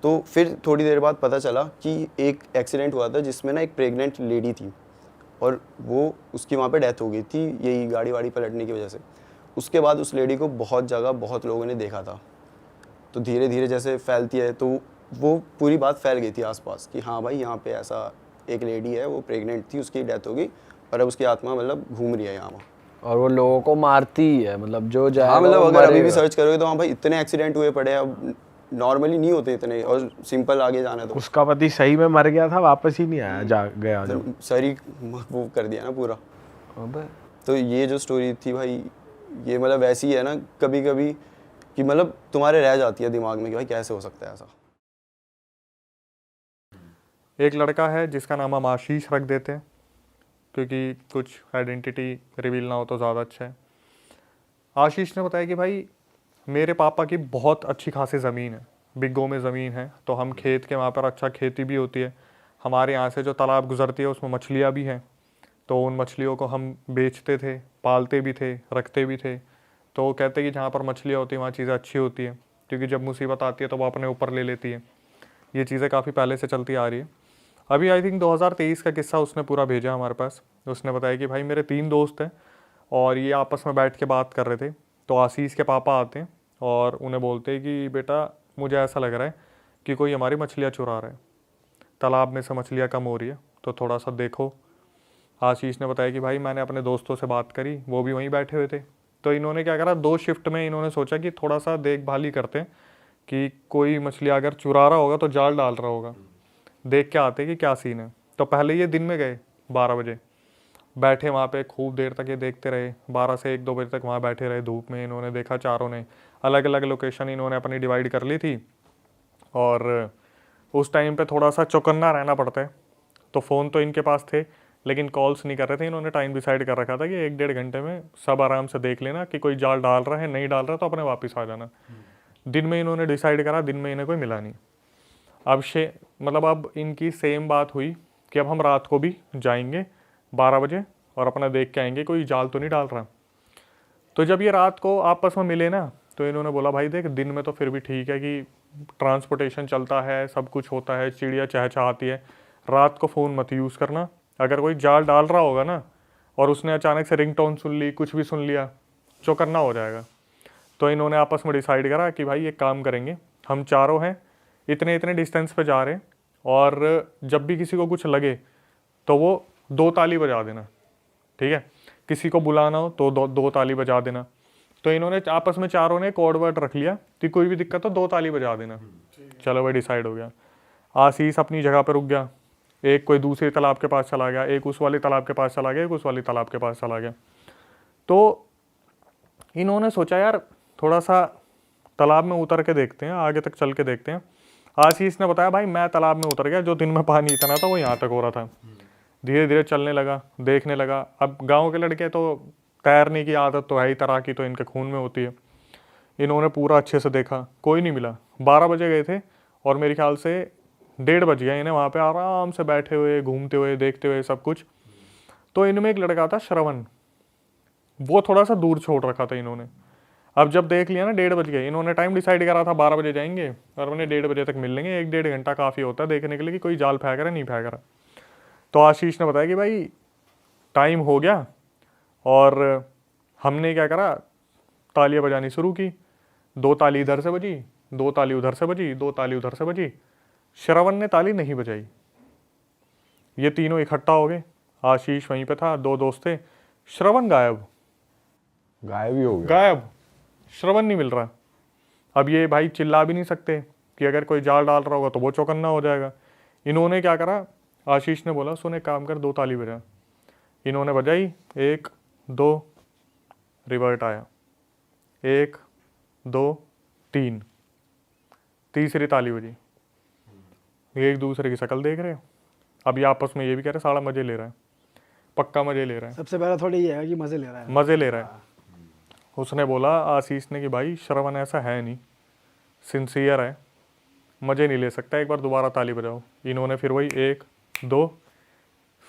Speaker 1: तो फिर थोड़ी देर बाद पता चला कि एक एक्सीडेंट हुआ था जिसमें ना एक प्रेग्नेंट लेडी थी और वो उसकी वहाँ पे डेथ हो गई थी यही गाड़ी वाड़ी पलटने की वजह से। उसके बाद उस लेडी को बहुत जगह बहुत लोगों ने देखा था। तो धीरे धीरे जैसे फैलती है तो वो पूरी बात फैल गई थी आसपास कि हाँ भाई यहाँ पे ऐसा एक लेडी है, वो प्रेग्नेंट थी, उसकी डेथ हो गई और अब उसकी आत्मा मतलब घूम रही है यहाँ।
Speaker 2: और वो लोगों को मारती ही है, मतलब जो जाएगा
Speaker 1: हाँ, मतलब
Speaker 2: वो
Speaker 1: अगर अभी भी
Speaker 2: मरेगा।
Speaker 1: सर्च करोगे तो हाँ भाई इतने एक्सीडेंट हुए पड़े हैं, अब नॉर्मली नहीं होते इतने, और सिंपल आगे जाना है तो
Speaker 4: उसका पति सही में मर गया था, वापस ही नहीं आया, जा गया जो।
Speaker 1: सर वो कर दिया ना पूरा।
Speaker 2: अबे
Speaker 1: तो ये जो स्टोरी थी भाई, ये मतलब वैसी है ना कभी कभी कि मतलब तुम्हारे रह जाती है दिमाग में कि भाई कैसे हो सकता है ऐसा।
Speaker 5: एक लड़का है जिसका नाम हम आशीष रख देते हैं क्योंकि कुछ आइडेंटिटी रिवील ना हो तो ज़्यादा अच्छा है। आशीष ने बताया कि भाई मेरे पापा की बहुत अच्छी खासी ज़मीन है, बिग्गो में ज़मीन है, तो हम खेत के वहाँ पर अच्छा खेती भी होती है। हमारे यहाँ से जो तालाब गुजरती है उसमें मछलियाँ भी हैं, तो उन मछलियों को हम बेचते थे, पालते भी थे, रखते भी थे। तो वो कहते कि जहाँ पर मछलियाँ होती हैं वहाँ चीज़ें अच्छी होती हैं, क्योंकि जब मुसीबत आती है तो वो अपने ऊपर ले लेती है। ये चीज़ें काफ़ी पहले से चलती आ रही है। अभी आई थिंक 2023 का किस्सा उसने पूरा भेजा हमारे पास। उसने बताया कि भाई मेरे 3 दोस्त हैं और ये आपस में बैठ के बात कर रहे थे, तो आशीष के पापा आते हैं और उन्हें बोलते हैं कि बेटा मुझे ऐसा लग रहा है कि कोई हमारी मछलियाँ चुरा रहा है, तालाब में से मछलियाँ कम हो रही है, तो थोड़ा सा देखो। आशीष ने बताया कि भाई मैंने अपने दोस्तों से बात करी, वो भी वहीं बैठे हुए थे। तो इन्होंने क्या करा, 2 शिफ्ट में इन्होंने सोचा कि थोड़ा सा देखभाल ही करते हैं कि कोई मछलियाँ अगर चुरा रहा होगा तो जाल डाल रहा होगा, देख के आते कि क्या सीन है। तो पहले ये दिन में गए 12 बजे, बैठे वहाँ पे खूब देर तक ये देखते रहे, 12 से 1-2 बजे तक वहाँ बैठे रहे धूप में। इन्होंने देखा, चारों ने अलग अलग लोकेशन इन्होंने अपनी डिवाइड कर ली थी और उस टाइम पे थोड़ा सा चौकन्ना रहना पड़ता है। तो फ़ोन तो इनके पास थे लेकिन कॉल्स नहीं कर रहे थे। इन्होंने टाइम डिसाइड कर रखा था कि 1-1.5 घंटे में सब आराम से देख लेना कि कोई जाल डाल रहा है, नहीं डाल रहा तो अपने वापस आ जाना। दिन में इन्होंने डिसाइड करा, दिन में इन्हें कोई मिला नहीं। अब इनकी सेम बात हुई कि अब हम रात को भी जाएंगे 12 बजे और अपना देख के आएंगे कोई जाल तो नहीं डाल रहा। तो जब ये रात को आपस में मिले ना, तो इन्होंने बोला भाई देख, दिन में तो फिर भी ठीक है कि ट्रांसपोर्टेशन चलता है, सब कुछ होता है, चिड़िया चहचहाती है, रात को फ़ोन मत यूज़ करना। अगर कोई जाल डाल रहा होगा ना और उसने अचानक से रिंगटोन सुन ली, कुछ भी सुन लिया, चौकन्ना हो जाएगा। तो इन्होंने आपस में डिसाइड करा कि भाई एक काम करेंगे, हम चारों हैं, इतने इतने डिस्टेंस पे जा रहे हैं और जब भी किसी को कुछ लगे तो वो 2 ताली बजा देना, ठीक है, किसी को बुलाना हो तो 2 ताली बजा देना। तो इन्होंने आपस में चारों ने कोड वर्ड रख लिया कि कोई भी दिक्कत हो 2 ताली बजा देना। चलो भाई डिसाइड हो गया। आशीष अपनी जगह पर रुक गया, एक कोई दूसरे तालाब के पास चला गया, एक उस वाले तालाब के पास चला गया, एक उस वाले तालाब के पास चला गया। तो इन्होंने सोचा यार थोड़ा सा तालाब में उतर के देखते हैं, आगे तक चल के देखते हैं। आशीष ने बताया भाई मैं तालाब में उतर गया, जो दिन में पानी इतना था वो यहाँ तक हो रहा था। धीरे धीरे चलने लगा, देखने लगा। अब गांव के लड़के तो तैरने की आदत तो है ही, तैराकी तो इनके खून में होती है। इन्होंने पूरा अच्छे से देखा, कोई नहीं मिला। 12 बजे गए थे और मेरे ख्याल से 1:30 बज गया इन्हें वहाँ पे आराम से बैठे हुए, घूमते हुए, देखते हुए सब कुछ। तो इनमें एक लड़का था श्रवण, वो थोड़ा सा दूर छोड़ रखा था इन्होंने। अब जब देख लिया ना 1:30 बज गए, इन्होंने टाइम डिसाइड करा था 12 बजे जाएंगे और उन्हें 1:30 बजे तक मिल लेंगे। 1-1.5 घंटा काफ़ी होता है देखने के लिए कि कोई जाल फेंक रहा है नहीं फेंक रहा। तो आशीष ने बताया कि भाई टाइम हो गया, और हमने क्या करा, तालियां बजानी शुरू की। 2 ताली इधर से बजी, 2 ताली उधर से बजी, 2 ताली उधर से बजी। श्रवण ने ताली नहीं बजाई। ये तीनों इकट्ठा हो गए, आशीष वहीं पे था, 2 दोस्त थे। श्रवण गायब,
Speaker 4: गायब ही हो गया।
Speaker 5: गायब, श्रवण नहीं मिल रहा। अब ये भाई चिल्ला भी नहीं सकते कि अगर कोई जाल डाल रहा होगा तो वो चौकन्ना हो जाएगा। इन्होंने क्या करा, आशीष ने बोला सुन एक काम कर, 2 ताली बजा। इन्होंने बजाई, 1 2, रिवर्ट आया, 1 2 3, तीसरी ताली बजी। ये एक दूसरे की शक्ल देख रहे हो। अब ये आपस में ये भी कह रहे साला मजे ले रहा है, पक्का मजे ले रहा है,
Speaker 3: सबसे पहला थोड़ा ये है कि मजे ले रहा है।
Speaker 5: मजे ले रहा है। उसने बोला आशीष ने कि भाई श्रवण ऐसा है नहीं, सिंसियर है, मजे नहीं ले सकता, एक बार दोबारा ताली बजाओ। इन्होंने फिर वही 1 2,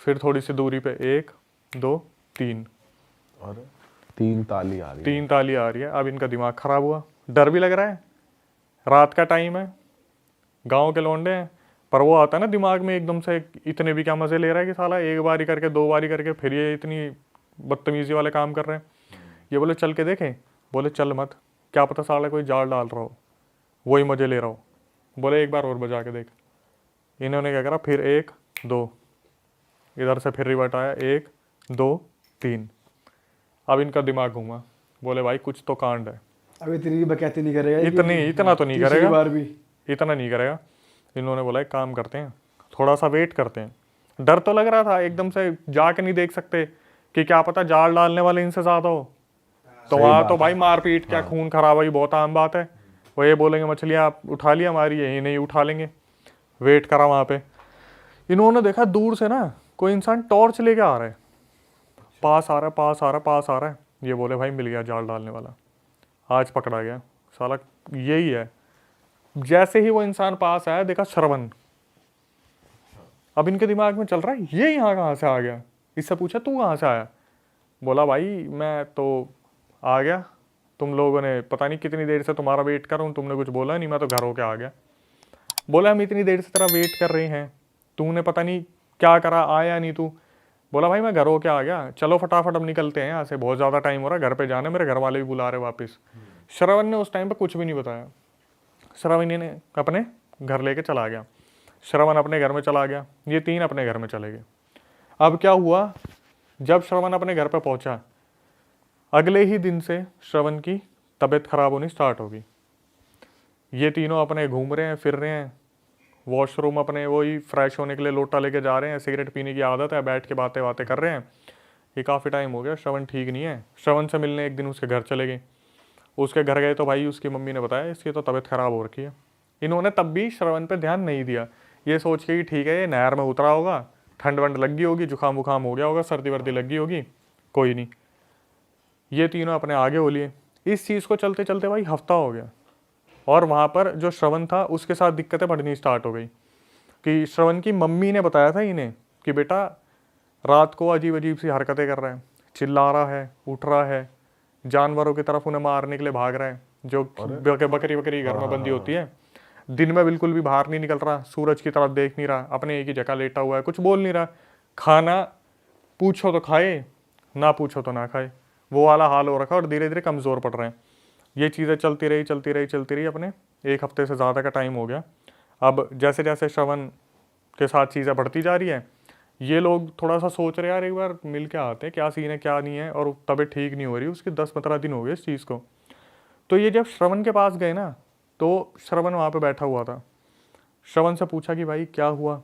Speaker 5: फिर थोड़ी सी दूरी पे 1 2 3,
Speaker 4: और 3 ताली आ रही है।
Speaker 5: 3 ताली आ रही है। अब इनका दिमाग खराब हुआ, डर भी लग रहा है, रात का टाइम है, गांव के लौंडे हैं, पर वो आता है ना दिमाग में एकदम से, इतने भी क्या मजे ले रहा है कि साला एक बारी करके 2 बारी करके फिर ये इतनी बदतमीजी वाले काम कर रहे हैं। ये बोले चल के देखें, बोले चल मत, क्या पता साला कोई जाल डाल रहा हो, वही मजे ले रहा हो। बोले एक बार और बजा के देख। इन्होंने क्या करा, फिर 1 2, इधर से फिर रिवर्ट आया, 1 2 3। अब इनका दिमाग घूमा, बोले भाई कुछ तो कांड है।
Speaker 3: अब इतनी बकैती नहीं करेगा ये,
Speaker 5: इतना तो नहीं
Speaker 3: तीसरी
Speaker 5: करेगा,
Speaker 3: बार भी
Speaker 5: इतना नहीं करेगा। इन्होंने बोला एक काम करते हैं, थोड़ा सा वेट करते हैं। डर तो लग रहा था, एकदम से जाके नहीं देख सकते कि क्या पता जाल डालने वाले इनसे ज्यादा हो, तो वहाँ तो भाई मारपीट क्या, खून खराबा बहुत आम बात है। वो ये बोलेंगे मछलियाँ आप उठा लिया हमारी, यही नहीं उठा लेंगे। वेट करा वहाँ पे, इन्होंने देखा दूर से ना कोई इंसान टॉर्च लेके आ रहा है, पास आ रहा है, पास आ रहा है, पास आ रहा है। ये बोले भाई मिल गया जाल डालने वाला, आज पकड़ा गया साला, यही है। जैसे ही वो इंसान पास आया, देखा श्रवण। अब इनके दिमाग में चल रहा है ये यहाँ कहाँ से आ गया। इससे पूछा तू कहाँ से आया, बोला भाई मैं तो आ गया, तुम लोगों ने पता नहीं कितनी देर से तुम्हारा वेट कर रहा हूँ, तुमने कुछ बोला नहीं, मैं तो घर होके आ गया। बोला हम इतनी देर से तेरा वेट कर रहे हैं, तूने पता नहीं क्या करा, आया नहीं तू। बोला भाई मैं घर होके आ गया, चलो फटाफट अब निकलते हैं यहाँ से, बहुत ज़्यादा टाइम हो रहा है, घर पे जाना, मेरे घर वाले भी बुला रहे वापस। श्रवण ने उस टाइम पे कुछ भी नहीं बताया। श्रवण ने अपने घर लेके चला गया। श्रवण अपने घर में चला गया, ये 3 अपने घर में चले गए। अब क्या हुआ, जब श्रवण अपने घर पे पहुंचा, अगले ही दिन से श्रवण की तबीयत खराब होनी स्टार्ट होगी। ये तीनों अपने घूम रहे हैं, फिर रहे हैं, वॉशरूम अपने वही फ्रेश होने के लिए लोटा लेके जा रहे हैं, सिगरेट पीने की आदत है, बैठ के बातें बातें कर रहे हैं। ये काफ़ी टाइम हो गया, श्रवण ठीक नहीं है। श्रवण से मिलने एक दिन उसके घर चले गए। उसके घर गए तो भाई उसकी मम्मी ने बताया इसकी तो तबीयत खराब हो रखी है। इन्होंने तब भी श्रवण पे ध्यान नहीं दिया, ये सोच के कि ठीक है ये नहर में उतरा होगा, ठंड वंड लग गई होगी, जुकाम वुकाम हो गया होगा, सर्दी वर्दी लग गई होगी, कोई नहीं। ये तीनों अपने आगे हो लिए। इस चीज़ को चलते चलते भाई हफ्ता हो गया, और वहाँ पर जो श्रवण था उसके साथ दिक्कतें बढ़नी स्टार्ट हो गई। कि श्रवण की मम्मी ने बताया था इन्हें कि बेटा रात को अजीब अजीब सी हरकतें कर रहा है, चिल्ला रहा है, उठ रहा है, जानवरों की तरफ उन्हें मारने के लिए भाग रहा है, जो बकरी बकरी घर में बंदी होती है। दिन में बिल्कुल भी बाहर नहीं निकल रहा, सूरज की तरफ देख नहीं रहा, अपने एक ही जगह लेटा हुआ है, कुछ बोल नहीं रहा। खाना पूछो तो खाए, ना पूछो तो ना खाए, वो वाला हाल हो रखा, और धीरे धीरे कमज़ोर पड़ रहे हैं। ये चीज़ें चलती रही अपने 1 हफ्ते से ज़्यादा का टाइम हो गया। अब जैसे जैसे श्रवण के साथ चीज़ें बढ़ती जा रही हैं, ये लोग थोड़ा सा सोच रहे यार एक बार मिल के आते हैं, क्या सीन है क्या नहीं है, और तबीयत ठीक नहीं हो रही, उसके 10-15 दिन हो गए इस चीज़ को। तो ये जब श्रवण के पास गए ना, तो श्रवण वहाँ पे बैठा हुआ था। श्रवण से पूछा कि भाई क्या हुआ।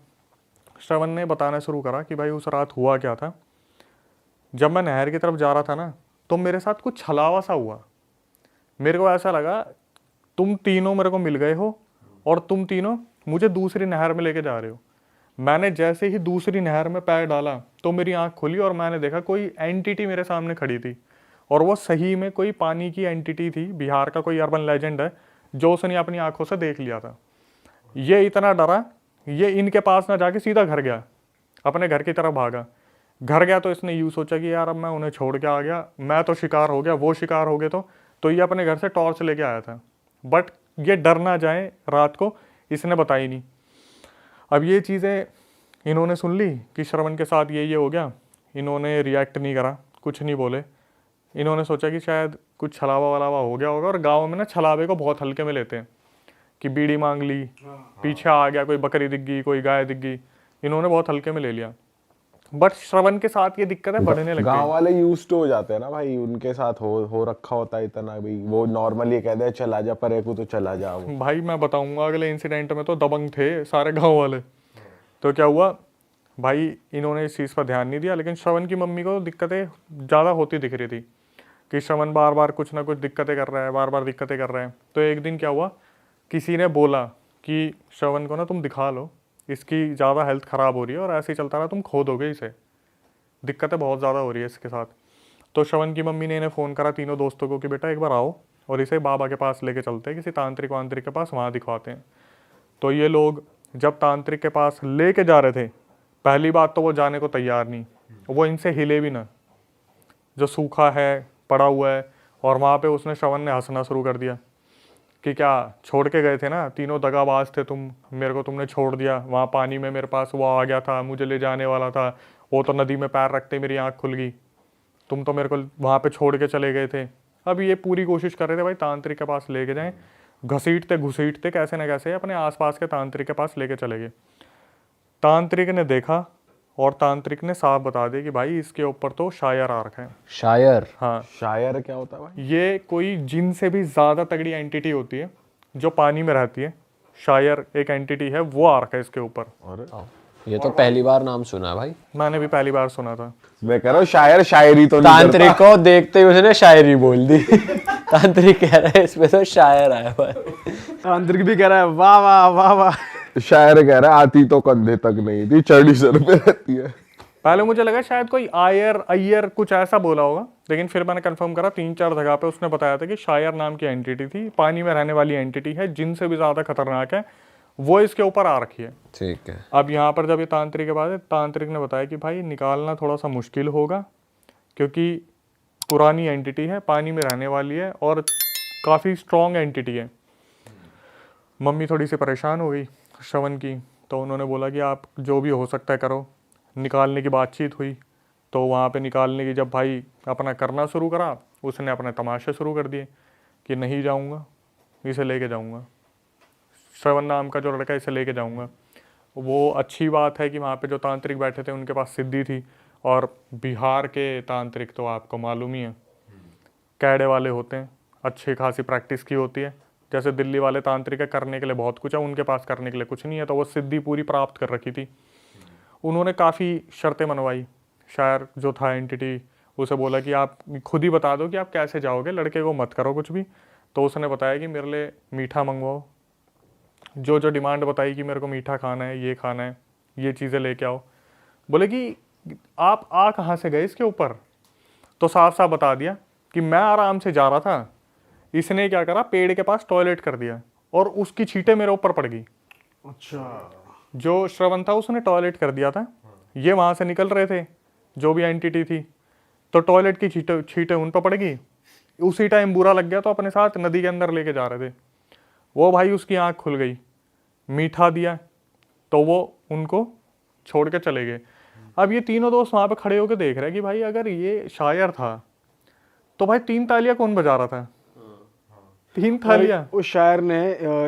Speaker 5: श्रवण ने बताना शुरू करा कि भाई उस रात हुआ क्या था। जब मैं नहर की तरफ जा रहा था ना, तो मेरे साथ कुछ छलावा सा हुआ। मेरे को ऐसा लगा तुम तीनों मेरे को मिल गए हो, और तुम तीनों मुझे दूसरी नहर में लेके जा रहे हो। मैंने जैसे ही दूसरी नहर में पैर डाला तो मेरी आंख खुली और मैंने देखा कोई एंटिटी मेरे सामने खड़ी थी, और वो सही में कोई पानी की एंटिटी थी। बिहार का कोई अर्बन लेजेंड है जो उसने अपनी आंखों से देख लिया था। ये इतना डरा, ये इनके पास ना जाके सीधा घर गया, अपने घर की तरफ भागा। घर गया तो इसने यूँ सोचा कि यार अब मैं उन्हें छोड़ के आ गया, मैं तो शिकार हो गया, वो शिकार हो गए। तो ये अपने घर से टॉर्च लेके आया था, बट ये डर ना जाए रात को, इसने बताई नहीं। अब ये चीज़ें इन्होंने सुन ली कि श्रवण के साथ ये हो गया। इन्होंने रिएक्ट नहीं करा, कुछ नहीं बोले। इन्होंने सोचा कि शायद कुछ छलावा वलावा हो गया होगा, और गाँव में ना छलावे को बहुत हल्के में लेते हैं कि बीड़ी मांग ली, पीछे आ गया, कोई बकरी दिख गई, कोई गाय दिख गई, इन्होंने बहुत हल्के में ले लिया। बट श्रवण के साथ ये दिक्कत है बढ़ने लगी।
Speaker 4: गांव वाले यूज टू हो जाते हैं ना भाई, उनके साथ हो रखा होता है इतना भाई, वो नॉर्मली कहते हैं चला जा परे को तो चला जा। वो
Speaker 5: भाई मैं बताऊंगा अगले इंसिडेंट में तो दबंग थे सारे गांव वाले। तो क्या हुआ भाई, इन्होंने इस चीज़ पर ध्यान नहीं दिया, लेकिन श्रवण की मम्मी को दिक्कतें ज़्यादा होती दिख रही थी कि श्रवण बार बार कुछ ना कुछ दिक्कतें कर रहा है, बार बार दिक्कतें कर रहा है। तो एक दिन क्या हुआ, किसी ने बोला कि श्रवण को ना तुम दिखा लो, इसकी ज़्यादा हेल्थ ख़राब हो रही है और ऐसे ही चलता रहा तुम खो दोगे इसे, दिक्कतें बहुत ज़्यादा हो रही है इसके साथ। तो श्रवण की मम्मी ने इन्हें फ़ोन करा तीनों दोस्तों को कि बेटा एक बार आओ और इसे बाबा के पास लेके चलते हैं, किसी तांत्रिक वांत्रिक के पास, वहाँ दिखवाते हैं। तो ये लोग जब तांत्रिक के पास लेके जा रहे थे, पहली बात तो वो जाने को तैयार नहीं, वो इनसे हिले भी ना, जो सूखा है पड़ा हुआ है। और वहाँ पे उसने श्रवण ने हंसना शुरू कर दिया कि क्या छोड़ के गए थे ना, तीनों दगाबाज थे तुम, मेरे को तुमने छोड़ दिया, वहाँ पानी में मेरे पास वो आ गया था, मुझे ले जाने वाला था, वो तो नदी में पैर रखते मेरी आँख खुल गई, तुम तो मेरे को वहाँ पे छोड़ के चले गए थे। अब ये पूरी कोशिश कर रहे थे भाई तांत्रिक के पास लेके जाएं, घसीटते घुसीटते कैसे न कैसे अपने आसपास के तांत्रिक के पास लेके चले गए। तांत्रिक ने देखा और तांत्रिक ने साफ बता दिया कि भाई इसके ऊपर तो शायर आ रखा है।
Speaker 2: शायर?
Speaker 5: हाँ,
Speaker 4: शायर क्या होता है भाई?
Speaker 5: ये कोई जिन से भी ज़्यादा तगड़ी एंटिटी होती है जो पानी में रहती है, शायर एक एंटिटी है, वो आ रखा है इसके ऊपर।
Speaker 2: ये तो पहली बार नाम सुना भाई,
Speaker 5: मैंने भी पहली बार सुना था।
Speaker 4: मैं कह रहा हूँ शायर शायरी तो नहीं
Speaker 2: तांत्रिक को देखते ही उसने शायरी बोल दी। तांत्रिक कह रहा है इसमें तो शायर आया भाई।
Speaker 3: तांत्रिक भी कह रहा है वाह वाह वाह वाह।
Speaker 4: शायर कह रहा है आती तो कंधे तक नहीं थी, चढ़ी सर पे रहती है।
Speaker 5: पहले मुझे लगा शायद कोई अय्यर कुछ ऐसा बोला होगा, लेकिन फिर मैंने कंफर्म करा 3-4 जगह पे उसने बताया था कि शायर नाम की एंटिटी थी, पानी में रहने वाली एंटिटी है, जिनसे भी ज़्यादा खतरनाक है, वो इसके ऊपर आ रखी है।
Speaker 2: ठीक है।
Speaker 5: अब यहाँ पर जब ये तांत्रिक के बाद तांत्रिक ने बताया कि भाई निकालना थोड़ा सा मुश्किल होगा, क्योंकि पुरानी एंटिटी है, पानी में रहने वाली है और काफ़ी स्ट्रॉन्ग एंटिटी है। मम्मी थोड़ी सी परेशान हो गई श्रवण की, तो उन्होंने बोला कि आप जो भी हो सकता है करो। निकालने की बातचीत हुई, तो वहाँ पे निकालने की जब भाई अपना करना शुरू करा, उसने अपने तमाशे शुरू कर दिए कि नहीं जाऊँगा, इसे लेके जाऊँगा, श्रवण नाम का जो लड़का इसे लेके जाऊँगा। वो अच्छी बात है कि वहाँ पे जो तांत्रिक बैठे थे उनके पास सिद्धि थी, और बिहार के तांत्रिक तो आपको मालूम ही है कैडे वाले होते हैं, अच्छी खासी प्रैक्टिस की होती है। जैसे दिल्ली वाले तांत्रिक है, करने के लिए बहुत कुछ है, उनके पास करने के लिए कुछ नहीं है, तो वो सिद्धि पूरी प्राप्त कर रखी थी। उन्होंने काफ़ी शर्तें मनवाई। शायर जो था एंटिटी, उसे बोला कि आप खुद ही बता दो कि आप कैसे जाओगे, लड़के को मत करो कुछ भी। तो उसने बताया कि मेरे लिए मीठा मंगवाओ, जो जो डिमांड बताई कि मेरे को मीठा खाना है, ये खाना है, ये चीज़ें लेके आओ। बोले कि आप आ कहाँ से गए इसके ऊपर? तो साफ साफ बता दिया कि मैं आराम से जा रहा था, इसने क्या करा, पेड़ के पास टॉयलेट कर दिया और उसकी छींटे मेरे ऊपर पड़ गई।
Speaker 3: अच्छा,
Speaker 5: जो श्रवण था उसने टॉयलेट कर दिया था, ये वहाँ से निकल रहे थे जो भी एंटिटी थी, तो टॉयलेट की छींटे उन पर पड़ गई। उसी टाइम बुरा लग गया तो अपने साथ नदी के अंदर लेके जा रहे थे। वो भाई उसकी आँख खुल गई, मीठा दिया तो वो उनको छोड़ के चले गए। अब ये तीनों दोस्त वहाँ पे खड़े होकर देख रहे हैं कि भाई अगर ये शायर था तो भाई 3 तालियां कौन बजा रहा था? 3 थालियां।
Speaker 3: उस शायर ने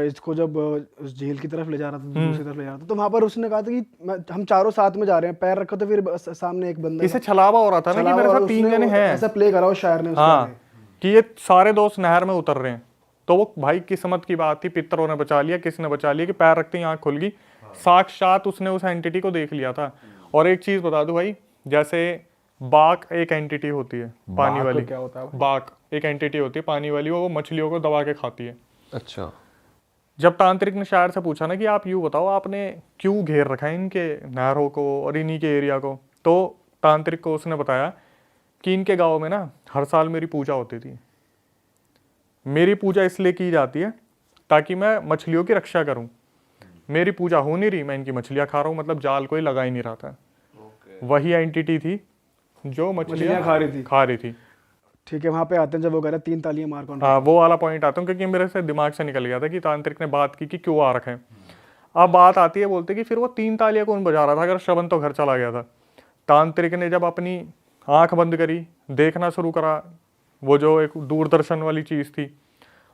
Speaker 3: इसको जब उस झील की तरफ ले जा रहा था, दूसरी तरफ ले जा रहा था, तो वहां पर उसने कहा था कि हम चारों साथ में जा रहे हैं, पैर रखो तो फिर सामने एक बंदा
Speaker 5: इसे छलावा हो रहा था ना कि मेरे साथ 3 जने हैं,
Speaker 3: ऐसा प्ले करा उस शायर ने उसके
Speaker 5: हाँ,
Speaker 3: आगे।
Speaker 5: कि ये सारे दोस्त नहर में उतर रहे हैं। तो वो भाई किस्मत की बात थी, पितरों ने बचा लिया, किसने बचा लिया कि पैर रखते ही आँख खुल गई। साक्षात उसने उस एंटिटी को देख लिया था। और एक चीज बता दूं भाई, जैसे बाक एक एंटिटी होती है पानी वाली,
Speaker 4: क्या होता है?
Speaker 5: बाक एक एंटिटी होती है पानी वाली, वो मछलियों को दबा के खाती है।
Speaker 2: अच्छा।
Speaker 5: जब तांत्रिक ने शायर से पूछा ना कि आप यूँ बताओ आपने क्यों घेर रखा है इनके नहरों को और इन्हीं के एरिया को, तो तांत्रिक को उसने बताया कि इनके गांव में ना हर साल मेरी पूजा होती थी। मेरी पूजा इसलिए की जाती है ताकि मैं मछलियों की रक्षा करूं। मेरी पूजा हो नहीं रही, मैं इनकी मछलियां खा रहा हूं, मतलब जाल कोई लगा ही नहीं रहा था। वही एंटिटी थी जो मछलियां खा रही थी।
Speaker 3: ठीक है, वहाँ पे आते हैं जब वो कह रहे हैं 3 तालियां मार कौन।
Speaker 5: हाँ, वो वाला पॉइंट आता हूँ क्योंकि मेरे से दिमाग से निकल गया था कि तांत्रिक ने बात की कि क्यों आ रखे हैं। अब बात आती है, बोलते कि फिर वो 3 तालियां कौन बजा रहा था अगर श्रवण तो घर चला गया था। तांत्रिक ने जब अपनी आंख बंद करी, देखना शुरू करा, वो जो एक दूरदर्शन वाली चीज़ थी,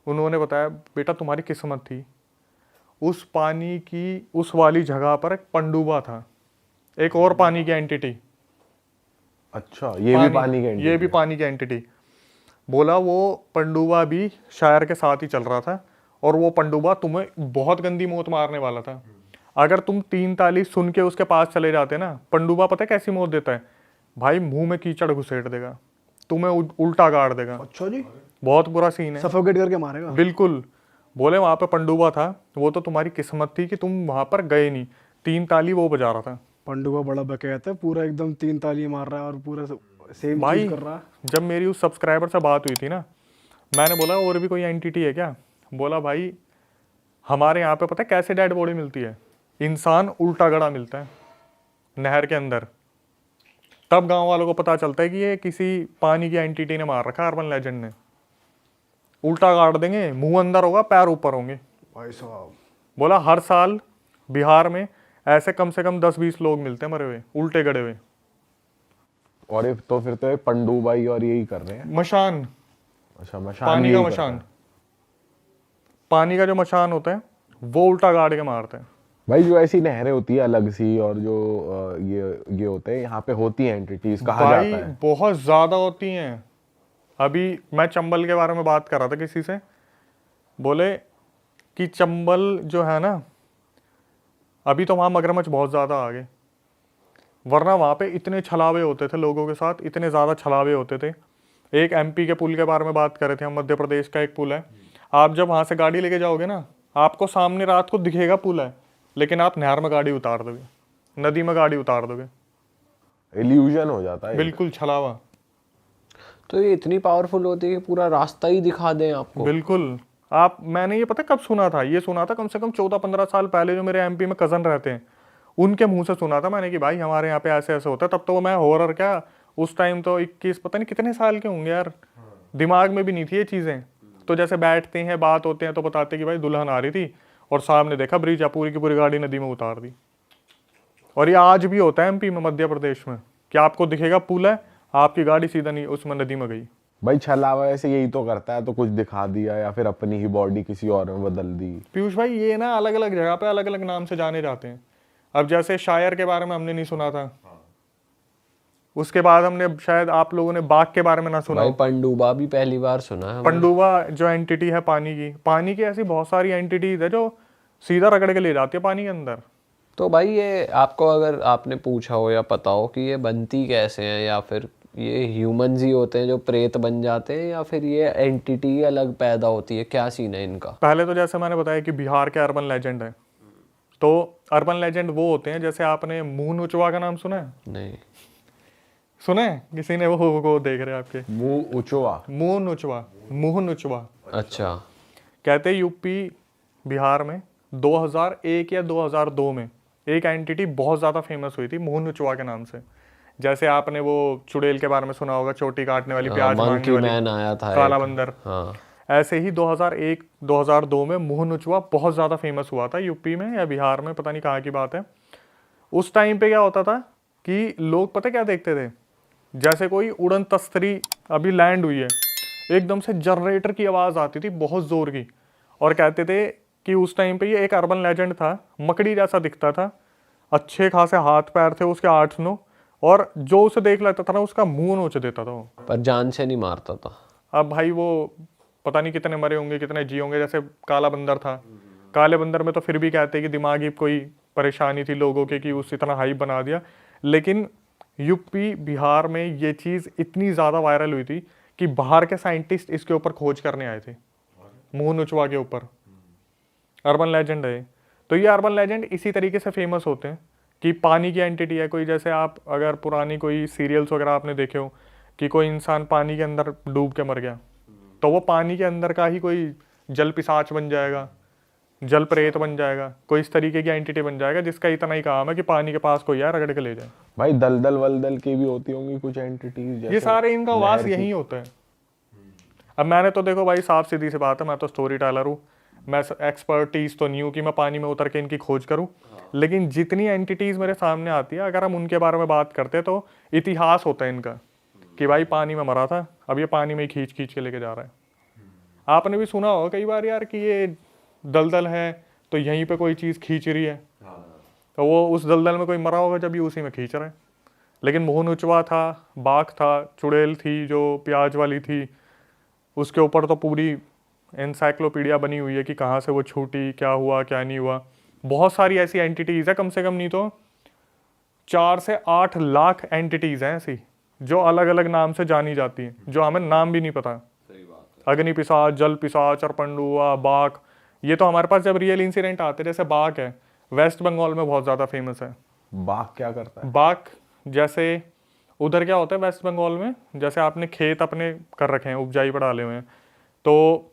Speaker 5: उन्होंने बताया बेटा तुम्हारी किस्मत थी, उस पानी की उस वाली जगह पर एक पंडुबा था, एक और पानी की एंटिटी।
Speaker 4: अच्छा, ये भी पानी का
Speaker 5: ये भी पानी की एंटिटी। बोला वो पंडुबा भी शायर के साथ ही चल रहा था और वो पंडुबा तुम्हें बहुत गंदी मौत मारने वाला था। अगर तुम 3 ताली सुन के उसके पास चले जाते ना, पंडुबा पता है कैसी मौत देता है भाई, मुंह में कीचड़ घुसेड़ देगा, तुम्हें उल्टा गाड़ देगा।
Speaker 3: अच्छा जी,
Speaker 5: बहुत बुरा सीन है,
Speaker 3: सफोकेट करके मारेगा।
Speaker 5: बिल्कुल। बोले वहां पे पंडुबा था, वो तो तुम्हारी किस्मत थी कि तुम वहां पर गए नहीं। 3 ताली वो बजा रहा था।
Speaker 3: पंडुआ बड़ा बकैत है, पूरा एकदम 3 तालियां मार रहा है और पूरा सेम
Speaker 5: भाई
Speaker 3: चीज कर रहा है।
Speaker 5: जब मेरी उस सब्सक्राइबर से बात हुई थी ना, मैंने बोला और भी कोई एंटिटी है क्या? बोला भाई हमारे यहाँ पे पता है कैसे डेड बॉडी मिलती है, इंसान उल्टा गड़ा मिलता है नहर के अंदर। तब गांव वालों को पता चलता है कि ये किसी पानी की एंटिटी ने मार रखा, अर्बन लेजेंड ने। उल्टा गाड़ देंगे, मुंह अंदर होगा, पैर ऊपर होंगे।
Speaker 3: भाई साहब,
Speaker 5: बोला हर साल बिहार में ऐसे कम से कम 10-20 लोग मिलते हैं मरे हुए, उल्टे गड़े हुए।
Speaker 4: और ये तो फिर तो पंडुबाई और यही कर रहे हैं।
Speaker 5: मशान,
Speaker 4: अच्छा, मशान
Speaker 5: पानी का
Speaker 4: यही करता
Speaker 5: मशान,
Speaker 4: है।
Speaker 5: पानी का जो मशान होता है वो उल्टा गाड़ के मारते हैं।
Speaker 4: भाई जो ऐसी नहरें होती है अलग सी, और जो ये होते हैं यहाँ पे होती है एंटिटीज, कहा
Speaker 5: भाई
Speaker 4: जाता है।
Speaker 5: बहुत ज्यादा होती हैं। अभी मैं चंबल के बारे में बात कर रहा था किसी से, बोले कि चंबल जो है ना, अभी तो वहाँ मगरमच्छ बहुत ज़्यादा आ गए, वरना वहाँ पे इतने छलावे होते थे लोगों के साथ, इतने ज़्यादा छलावे होते थे। एक एमपी के पुल के बारे में बात कर रहे थे हम, मध्य प्रदेश का एक पुल है। आप जब वहाँ से गाड़ी लेके जाओगे ना, आपको सामने रात को दिखेगा पुल है, लेकिन आप नहर में गाड़ी उतार दोगे, नदी में गाड़ी उतार दोगे,
Speaker 4: इल्यूजन हो जाता है।
Speaker 5: बिल्कुल छलावा।
Speaker 2: तो ये इतनी पावरफुल होती है कि पूरा रास्ता ही दिखा दें आपको।
Speaker 5: बिल्कुल। आप, मैंने ये पता कब सुना था, ये सुना था कम से कम 14-15 साल पहले, जो मेरे एमपी में कज़न रहते हैं उनके मुंह से सुना था मैंने कि भाई हमारे यहाँ पे ऐसे ऐसे होता है। तब तो मैं हॉरर क्या, उस टाइम तो 21 पता नहीं कितने साल के होंगे यार, दिमाग में भी नहीं थी ये चीज़ें। तो जैसे बैठते हैं बात होते हैं तो बताते कि भाई दुल्हन आ रही थी और सामने देखा ब्रिज, पूरी की पूरी गाड़ी नदी में उतार दी। और ये आज भी होता है एमपी में, मध्य प्रदेश में, कि आपको दिखेगा पुल है, आपकी गाड़ी सीधा नहीं उसमें नदी में गई।
Speaker 4: भाई छलावा ऐसे यही तो करता है, तो कुछ दिखा दिया या फिर अपनी ही बॉडी किसी और में बदल दी।
Speaker 5: पीयूष भाई ये ना अलग अलग जगह पे अलग अलग नाम से जाने जाते हैं। अब जैसे शायर के बारे में हमने नहीं सुना था, उसके बाद हमने शायद आप लोगों ने बाघ के बारे में ना सुना
Speaker 2: भाई
Speaker 5: हो।
Speaker 2: पंडुबा भी पहली बार सुना है।
Speaker 5: पंडुबा जो एंटिटी है पानी की ऐसी बहुत सारी एंटिटीज है जो सीधा रगड़ के ले जाती है पानी के अंदर।
Speaker 2: तो भाई ये आपको अगर आपने पूछा हो या पता हो कि ये बनती कैसे हैं, या फिर ये ह्यूमंस ही होते हैं जो प्रेत बन जाते हैं, या फिर ये एंटिटी अलग पैदा होती है, क्या सीन है इनका?
Speaker 5: पहले तो जैसे मैंने बताया कि बिहार के अर्बन लेजेंड है, तो अर्बन लेजेंड वो होते हैं, जैसे आपने मुंह नुचवा का नाम सुना है?
Speaker 2: नहीं।
Speaker 5: सुना है किसी ने? वो देख रहे हैं आपके
Speaker 4: मुंह उचवा,
Speaker 5: मुंह नुचवा।
Speaker 2: अच्छा।
Speaker 5: कहते यूपी बिहार में 2001 या 2002 में एक एंटिटी बहुत ज़्यादा फेमस हुई थी मुंह नुचवा के नाम से। जैसे आपने वो चुड़ैल के बारे में सुना होगा, चोटी काटने वाली, प्याज मांगने वाली,
Speaker 2: मैन आया था
Speaker 5: काला बंदर।
Speaker 2: हाँ।
Speaker 5: ऐसे ही 2001-2002 में मुंह नुचवा बहुत ज़्यादा फेमस हुआ था यूपी में या बिहार में, पता नहीं कहाँ की बात है। उस टाइम पे क्या होता था कि लोग पता क्या देखते थे, जैसे कोई उड़न तस्तरी अभी लैंड हुई है, एकदम से जनरेटर की आवाज़ आती थी बहुत ज़ोर की, और कहते थे कि उस टाइम पे ये एक अर्बन लेजेंड था, मकड़ी जैसा दिखता था, अच्छे खासे हाथ पैर थे उसके 8-9, और जो उसे देख लेता था ना उसका मुंह नोच देता था वो।
Speaker 2: पर जान से नहीं मारता था।
Speaker 5: अब भाई वो पता नहीं कितने मरे होंगे कितने जी होंगे। जैसे काला बंदर था, काले बंदर में तो फिर भी कहते कि दिमागी कोई परेशानी थी लोगों के कि उस इतना हाइप बना दिया। लेकिन यूपी बिहार में ये चीज़ इतनी ज़्यादा वायरल हुई थी कि बाहर के साइंटिस्ट इसके ऊपर खोज करने आए थे, मुंह नुचवा के ऊपर। अर्बन लेजेंड है। तो ये अर्बन लेजेंड इसी तरीके से फेमस होते हैं कि पानी की एंटिटी है कोई। जैसे आप अगर पुरानी कोई सीरियल्स वगैरह आपने देखे हो कि कोई इंसान पानी के अंदर डूब के मर गया, तो वो पानी के अंदर का ही कोई जल पिशाच बन जाएगा, जल प्रेत बन जाएगा, कोई इस तरीके की एंटिटी बन जाएगा जिसका इतना ही काम है कि पानी के पास कोई यार रगड़ के ले जाए।
Speaker 4: भाई दलदल वलदल की भी होती होंगी कुछ एंटिटीज,
Speaker 5: ये सारे इनका वास यही होता है। अब मैंने तो देखो भाई साफ सीधी सी बात है, मैं तो स्टोरी टेलर हूँ, मैं एक्सपर्टीज तो नहीं हूँ कि मैं पानी में उतर के इनकी खोज करूँ, लेकिन जितनी एंटिटीज मेरे सामने आती है अगर हम उनके बारे में बात करते हैं तो इतिहास होता है इनका कि भाई पानी में मरा था, अब ये पानी में ही खींच खींच के लेके जा रहा है। आपने भी सुना होगा कई बार यार कि ये दलदल है तो यहीं पे कोई चीज़ खींच रही है, तो वो उस दलदल में कोई मरा होगा जब ये उसी में खींच रहा है। लेकिन मोहनुचवा था, बाघ था, चुड़ैल थी जो प्याज वाली थी, उसके ऊपर तो पूरी एनसाइक्लोपीडिया बनी हुई है कि कहाँ से वो छूटी, क्या हुआ क्या नहीं हुआ। बहुत सारी ऐसी एंटिटीज़ है, कम से कम नहीं तो 4 से 8 लाख एंटिटीज़ हैं ऐसी जो अलग अलग नाम से जानी जाती हैं, जो हमें नाम भी नहीं पता। अग्नि पिशाच, जल पिशाच, अरपंडुआ, बाघ, ये तो हमारे पास जब रियल इंसिडेंट आते हैं, जैसे बाघ है वेस्ट बंगाल में बहुत ज़्यादा फेमस है।
Speaker 4: बाघ क्या करता है?
Speaker 5: बाघ जैसे उधर क्या होता है वेस्ट बंगाल में, जैसे आपने खेत अपने कर रखे हैं, उपजाई पर डाले हुए हैं, तो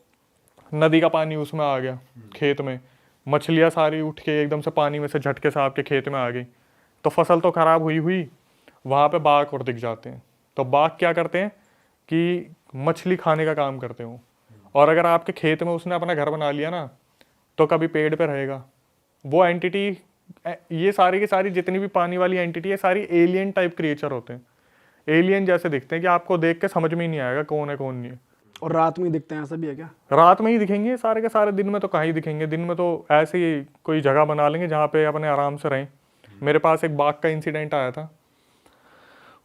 Speaker 5: नदी का पानी उसमें आ गया खेत में, मछलियाँ सारी उठ के एकदम से पानी में से झटके से आपके खेत में आ गई, तो फसल तो खराब हुई वहाँ पे बाघ और दिख जाते हैं। तो बाघ क्या करते हैं कि मछली खाने का काम करते हो, और अगर आपके खेत में उसने अपना घर बना लिया ना तो कभी पेड़ पे रहेगा वो एंटिटी। ये सारी की सारी जितनी भी पानी वाली एंटिटी है सारी एलियन टाइप क्रिएचर होते हैं, एलियन जैसे दिखते हैं कि आपको देख के समझ में ही नहीं आएगा कौन है कौन नहीं है।
Speaker 3: और रात में ही दिखते हैं, ऐसा भी है क्या?
Speaker 5: रात में ही दिखेंगे सारे के सारे, दिन में तो कहाँ ही दिखेंगे। दिन में तो ऐसे ही कोई जगह बना लेंगे जहाँ पे अपने आराम से रहें। मेरे पास एक बाघ का इंसिडेंट आया था,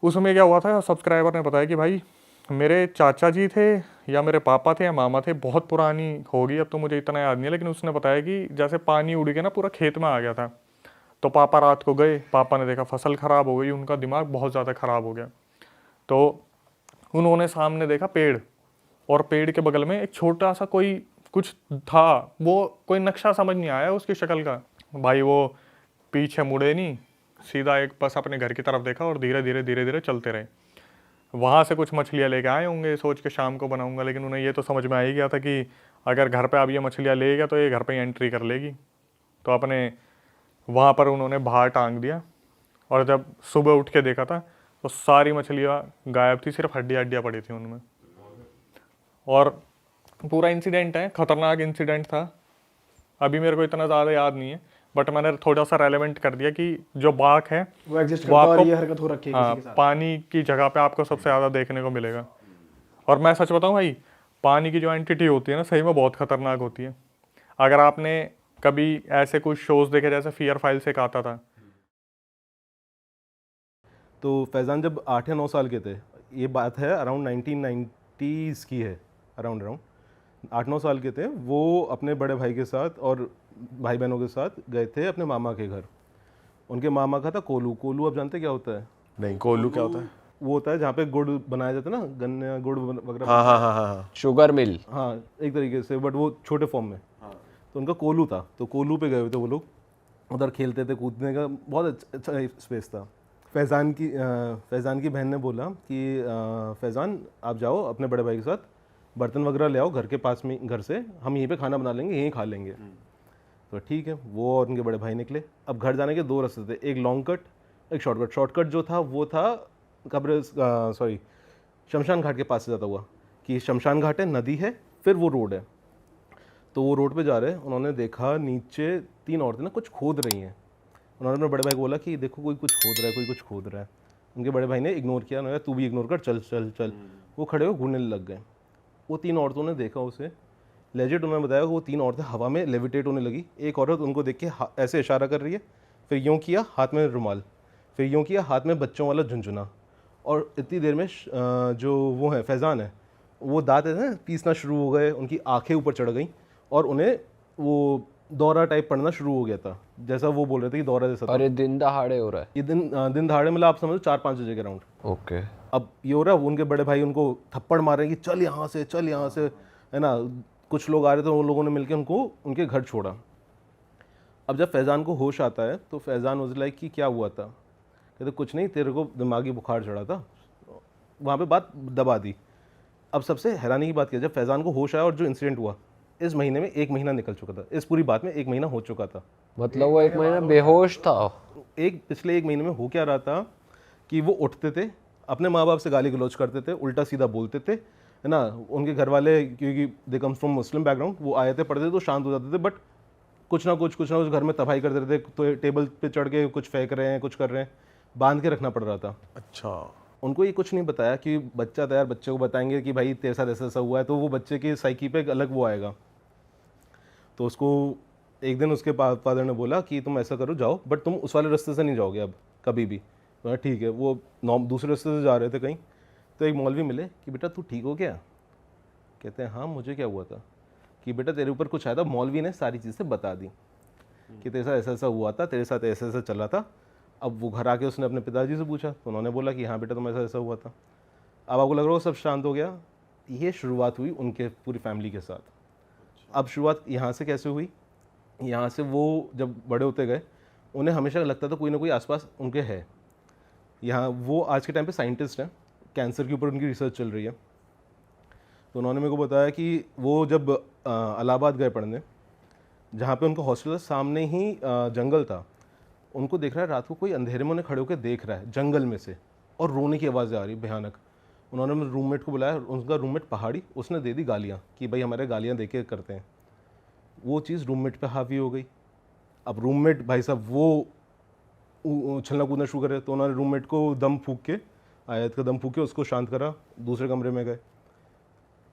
Speaker 5: उसमें क्या हुआ था, सब्सक्राइबर ने बताया कि भाई मेरे चाचा जी थे या मेरे पापा थे या मामा थे, बहुत पुरानी होगी अब तो मुझे इतना याद नहीं है, लेकिन उसने बताया कि जैसे पानी उड़ के ना पूरा खेत में आ गया था, तो पापा रात को गए, पापा ने देखा फसल ख़राब हो गई, उनका दिमाग बहुत ज़्यादा ख़राब हो गया। तो उन्होंने सामने देखा पेड़, और पेड़ के बगल में एक छोटा सा कोई कुछ था, वो कोई नक्शा समझ नहीं आया उसकी शक्ल का। भाई वो पीछे मुड़े नहीं, सीधा एक बस अपने घर की तरफ देखा और धीरे धीरे चलते रहे। वहाँ से कुछ मछलियाँ लेके आए होंगे सोच के शाम को बनाऊंगा, लेकिन उन्हें ये तो समझ में आ ही गया था कि अगर घर पे अब ये मछलियाँ ले गया तो ये घर पे ही एंट्री कर लेगी। तो अपने वहाँ पर उन्होंने बाहर टांग दिया, और जब सुबह उठ के देखा था तो सारी मछलियाँ गायब थी, सिर्फ हड्डियाँ पड़ी थी उनमें। और पूरा इंसिडेंट है, ख़तरनाक इंसिडेंट था। अभी मेरे को इतना ज़्यादा याद नहीं है, बट मैंने थोड़ा सा रेलेवेंट कर दिया कि जो बाघ है
Speaker 3: वो एग्जिस्ट करता है और ये हरकत हो रखी है किसी के साथ।
Speaker 5: पानी की जगह पे आपको सबसे ज़्यादा देखने को मिलेगा। और मैं सच बताऊं भाई, पानी की जो एंटिटी होती है ना सही में बहुत खतरनाक होती है। अगर आपने कभी ऐसे कुछ शोज़ देखे, जैसे फियर फाइल से एक आता था,
Speaker 6: तो फैज़ान जब 8 या 9 साल के थे, ये बात है अराउंड 1990s की है, अराउंड 8-9 साल के थे, वो अपने बड़े भाई के साथ और भाई बहनों के साथ गए थे अपने मामा के घर। उनके मामा का था कोलू। कोलू आप जानते क्या होता है?
Speaker 4: नहीं, कोलू क्या होता है?
Speaker 6: वो होता है जहाँ पे गुड़ बनाया जाता है ना, गन्ने गुड़ वगैरह।
Speaker 4: हाँ हाँ हाँ हाँ,
Speaker 2: शुगर मिल।
Speaker 6: हाँ, एक तरीके से, बट वो छोटे फॉर्म में। तो उनका कोलू था, तो कोलू पे गए हुए थे वो लोग, उधर खेलते थे, कूदने का बहुत अच्छा स्पेस था। फैज़ान की बहन ने बोला कि फैज़ान आप जाओ अपने बड़े भाई के साथ, बर्तन वगैरह ले आओ घर के पास में, घर से हम यहीं पे खाना बना लेंगे, यहीं खा लेंगे। तो ठीक है, वो और उनके बड़े भाई निकले। अब घर जाने के 2 रास्ते थे, एक लॉन्ग कट, एक शॉर्टकट। शॉर्टकट जो था वो था शमशान घाट के पास से जाता हुआ, कि शमशान घाट है, नदी है, फिर वो रोड है। तो वो रोड पे जा रहे हैं, उन्होंने देखा नीचे 3 औरतें ना कुछ खोद रही हैं। उन्होंने अपने बड़े भाई को बोला कि देखो कोई कुछ खोद रहा है, कोई कुछ खोद रहा है। उनके बड़े भाई ने इग्नोर किया, उन्होंने तू भी इग्नोर कर, चल चल चल। वो खड़े हो घूरने लग गए। वो 3 औरतों ने देखा उसे, लेजिट उन्होंने बताया कि वो 3 औरतें हवा में लेविटेट होने लगी। एक औरत उनको देख के ऐसे इशारा कर रही है, फिर यूँ किया हाथ में रुमाल, फिर यूँ किया हाथ में बच्चों वाला झुंझुना, और इतनी देर में जो वो है फैज़ान है, वो दांत है ना पीसना शुरू हो गए, उनकी आंखें ऊपर चढ़ गई और उन्हें वो दौरा टाइप पड़ना शुरू हो गया था, जैसा वो बोल रहे थे कि दौरा जैसा था।
Speaker 2: और ये दिन दहाड़े हो रहा है?
Speaker 6: ये दिन दहाड़े मतलब आप समझो 4-5 बजे के राउंड।
Speaker 2: ओके।
Speaker 6: अब ये हो रहा है, उनके बड़े भाई उनको थप्पड़ मार रहे हैं कि चल यहाँ से, चल यहाँ से, है ना। कुछ लोग आ रहे थे, उन लोगों ने मिलकर उनको उनके घर छोड़ा। अब जब फैज़ान को होश आता है तो फैज़ान वाज लाइक कि क्या हुआ था, कहते कुछ नहीं, तेरे को दिमागी बुखार चढ़ा था, वहाँ पे बात दबा दी। अब सबसे हैरानी की बात क्या, जब फैज़ान को होश आया और जो इंसिडेंट हुआ, इस महीने में 1 महीना निकल चुका था, इस पूरी बात में 1 महीना हो चुका था।
Speaker 2: मतलब वो 1 महीना बेहोश था।
Speaker 6: पिछले 1 महीने में हो क्या रहा था कि वो उठते थे, अपने माँ बाप से गाली गलौज करते थे, उल्टा सीधा बोलते थे, है ना। उनके घर वाले, क्योंकि they comes from Muslim background, वो आए थे पढ़ते थे तो शांत हो जाते थे, बट कुछ ना कुछ घर में तबाही कर देते थे। तो टेबल पे चढ़ के कुछ फेंक रहे हैं, कुछ कर रहे हैं, बांध के रखना पड़ रहा था।
Speaker 4: अच्छा,
Speaker 6: उनको ये कुछ नहीं बताया कि बच्चा था यार, बच्चे को बताएंगे कि भाई तेरे साथ ऐसा ऐसा हुआ है, तो वो बच्चे की साइकी पे एक अलग वो आएगा। तो उसको एक दिन उसके फादर ने बोला कि तुम ऐसा करो, जाओ, बट तुम उस वाले रास्ते से नहीं जाओगे अब कभी भी। तो ठीक है, वो दूसरे रास्ते से जा रहे थे कहीं, तो एक मौलवी मिले कि बेटा तू ठीक हो क्या? कहते हैं हाँ, मुझे क्या हुआ था? कि बेटा तेरे ऊपर कुछ आया था। मौलवी ने सारी चीज़ें बता दी कि तेरे साथ ऐसा ऐसा हुआ था, तेरे साथ ऐसा ऐसा चला था। अब वो घर आके उसने अपने पिताजी से पूछा तो उन्होंने बोला कि हाँ बेटा तुम ऐसा ऐसा हुआ था। अब आपको लग रहा हो सब शांत हो गया। ये शुरुआत हुई उनके पूरी फैमिली के साथ। अब शुरुआत यहाँ से कैसे हुई? यहाँ से वो जब बड़े होते गए, उन्हें हमेशा लगता था कोई ना कोई आसपास उनके है। यहाँ वो आज के टाइम पे साइंटिस्ट हैं, कैंसर के ऊपर उनकी रिसर्च चल रही है। तो उन्होंने मेरे को बताया कि वो जब इलाहाबाद गए पढ़ने, जहाँ पे उनका हॉस्टल था, सामने ही जंगल था। उनको देख रहा है रात को कोई अंधेरे में उन्हें खड़े होकर देख रहा है जंगल में से, और रोने की आवाज़ें आ रही भयानक। उन्होंने अपने रूममेट को बुलाया, उनका रूममेट पहाड़ी, उसने दे दी गालियाँ कि भाई हमारे गालियाँ दे के करते हैं। वो चीज़ रूममेट पे हावी हो गई। अब रूममेट भाई साहब वो उछलना कूदना शुरू करे, तो उन्होंने रूममेट को दम फूंक के, आयत का दम फूंक के उसको शांत करा, दूसरे कमरे में गए।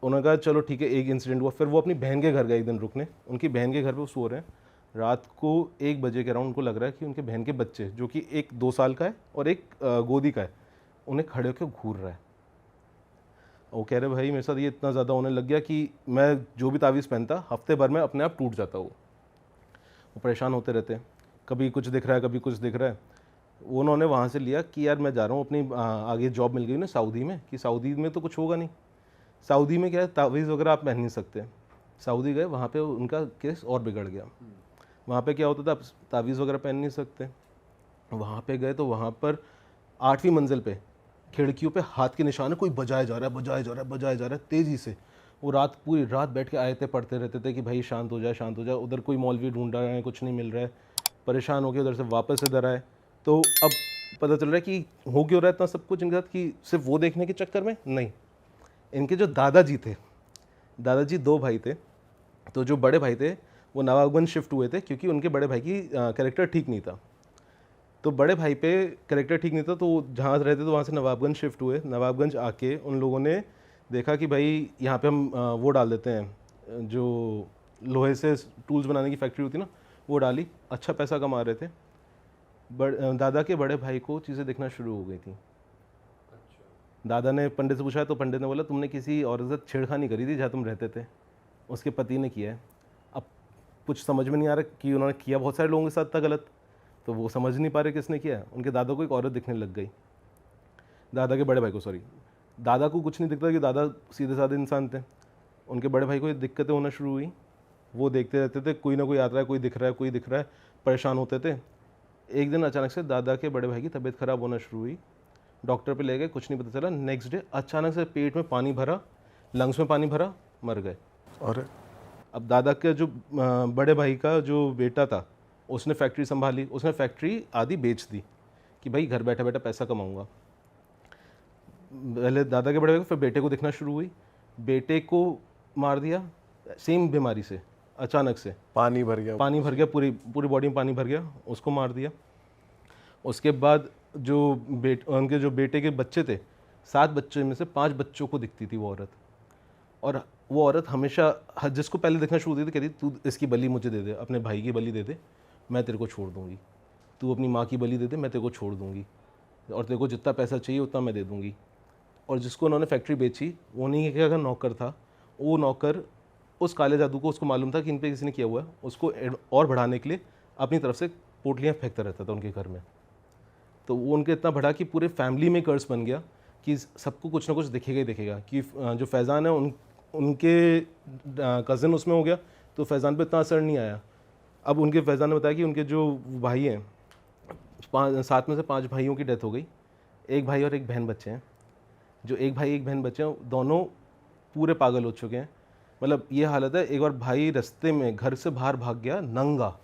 Speaker 6: उन्होंने कहा चलो ठीक है, एक इंसिडेंट हुआ। फिर वो अपनी बहन के घर गए एक दिन रुकने। उनकी बहन के घर पे वो सो रहे हैं। रात को 1 बजे के अराउंड उनको लग रहा है कि उनके बहन के बच्चे, जो कि एक 2 साल का है और एक गोदी का है, उन्हें खड़े होकर घूर रहा है। वो कह रहे भाई मेरे साथ ये इतना ज़्यादा होने लग गया कि मैं जो भी तावीज़ पहनता हफ्ते भर में अपने आप टूट जाता। वो परेशान होते रहते हैं, कभी कुछ दिख रहा है, कभी कुछ दिख रहा है। वो उन्होंने वहाँ से लिया कि यार मैं जा रहा हूँ अपनी आगे जॉब मिल गई ना सऊदी में, कि सऊदी में तो कुछ होगा नहीं। सऊदी में क्या है, तावीज़ वगैरह आप पहन नहीं सकते। सऊदी गए, वहाँ पे उनका केस और बिगड़ गया। वहाँ पे क्या होता था, आप तावीज़ वगैरह पहन नहीं सकते। वहाँ पे गए तो वहाँ पर 8वीं मंजिल पे खिड़कियों पे हाथ के निशान है, कोई बजाया जा रहा है, बजाया जा रहा है, बजाया जा रहा है तेज़ी से। वो पूरी रात बैठ के आयतें पढ़ते रहते थे कि भाई शांत हो जाए, शांत हो जाए। उधर कोई मौलवी ढूंढ रहा है, कुछ नहीं मिल रहा है, परेशान हो गए, उधर से वापस इधर आए। तो अब पता चल रहा है कि हो क्यों रहा है इतना सब कुछ इनके साथ, कि सिर्फ वो देखने के चक्कर में नहीं। इनके जो दादाजी थे, दादाजी 2 भाई थे। तो जो बड़े भाई थे वो नवाबगंज शिफ्ट हुए थे, क्योंकि उनके बड़े भाई की कैरेक्टर ठीक नहीं था। तो बड़े भाई पे कैरेक्टर ठीक नहीं था, तो जहाँ रहते तो वहाँ से नवाबगंज शिफ्ट हुए। नवाबगंज आके उन लोगों ने देखा कि भाई यहाँ पे हम वो डाल देते हैं, जो लोहे से टूल्स बनाने की फैक्ट्री होती ना, वो डाली। अच्छा पैसा कमा रहे थे। दादा के बड़े भाई को चीज़ें दिखना शुरू हो गई थी। दादा ने पंडित से पूछा तो पंडित ने बोला तुमने किसी औरत से छेड़खानी करी थी जहाँ तुम रहते थे, उसके पति ने किया है। अब कुछ समझ में नहीं आ रहा कि उन्होंने किया बहुत सारे लोगों के साथ था गलत, तो वो समझ नहीं पा रहे किसने किया है। उनके दादा को एक औरत दिखने लग गई, दादा के बड़े भाई को, सॉरी। दादा को कुछ नहीं दिखता कि दादा सीधे साधे इंसान थे। उनके बड़े भाई को ये दिक्कतें होना शुरू हुई। वो देखते रहते थे, कोई ना कोई आता है, कोई दिख रहा है, कोई दिख रहा है, परेशान होते थे। एक दिन अचानक से दादा के बड़े भाई की तबीयत ख़राब होना शुरू हुई। डॉक्टर पे ले गए, कुछ नहीं पता चला। नेक्स्ट डे अचानक से पेट में पानी भरा, लंग्स में पानी भरा, मर गए।
Speaker 4: और
Speaker 6: अब दादा के जो बड़े भाई का जो बेटा था, उसने फैक्ट्री संभाली। उसने फैक्ट्री आधी बेच दी कि भाई घर बैठे बैठे पैसा कमाऊंगा। पहले दादा के बड़े भाई को, फिर बेटे को दिखना शुरू हुई। बेटे को मार दिया सेम बीमारी से, अचानक से
Speaker 4: पानी भर गया,
Speaker 6: पूरी बॉडी में पानी भर गया, उसको मार दिया। उसके बाद जो उनके जो बेटे के बच्चे थे, 7 बच्चों में से 5 बच्चों को दिखती थी वो औरत। और वो औरत हमेशा जिसको पहले देखना शुरू होती थी, कहती तू इसकी बलि मुझे दे दे, अपने भाई की बलि दे दे, मैं तेरे को छोड़ दूंगी। तू अपनी माँ की बलि दे दे, मैं तेरे को छोड़ दूंगी, और तेरे को जितना पैसा चाहिए उतना मैं दे दूंगी। और जिसको उन्होंने फैक्ट्री बेची, वो नहीं क्या नौकर था, वो नौकर उस काले जादू को, उसको मालूम था कि इन पे किसी ने किया हुआ है, उसको और बढ़ाने के लिए अपनी तरफ से पोटलियाँ फेंकता रहता था उनके घर में। तो वो उनके इतना बढ़ा कि पूरे फैमिली में कर्ज बन गया कि सबको कुछ ना कुछ दिखेगा ही दिखेगा। कि जो फैज़ान है उनके कज़न उसमें हो गया, तो फैज़ान पे इतना असर नहीं आया। अब उनके फैज़ान ने बताया कि उनके जो भाई हैं 7 में से 5 भाइयों की डेथ हो गई, एक भाई और एक बहन बच्चे हैं। जो एक भाई एक बहन बच्चे हैं दोनों पूरे पागल हो चुके हैं। मतलब ये हालत है, एक बार भाई रास्ते में घर से बाहर भाग गया नंगा,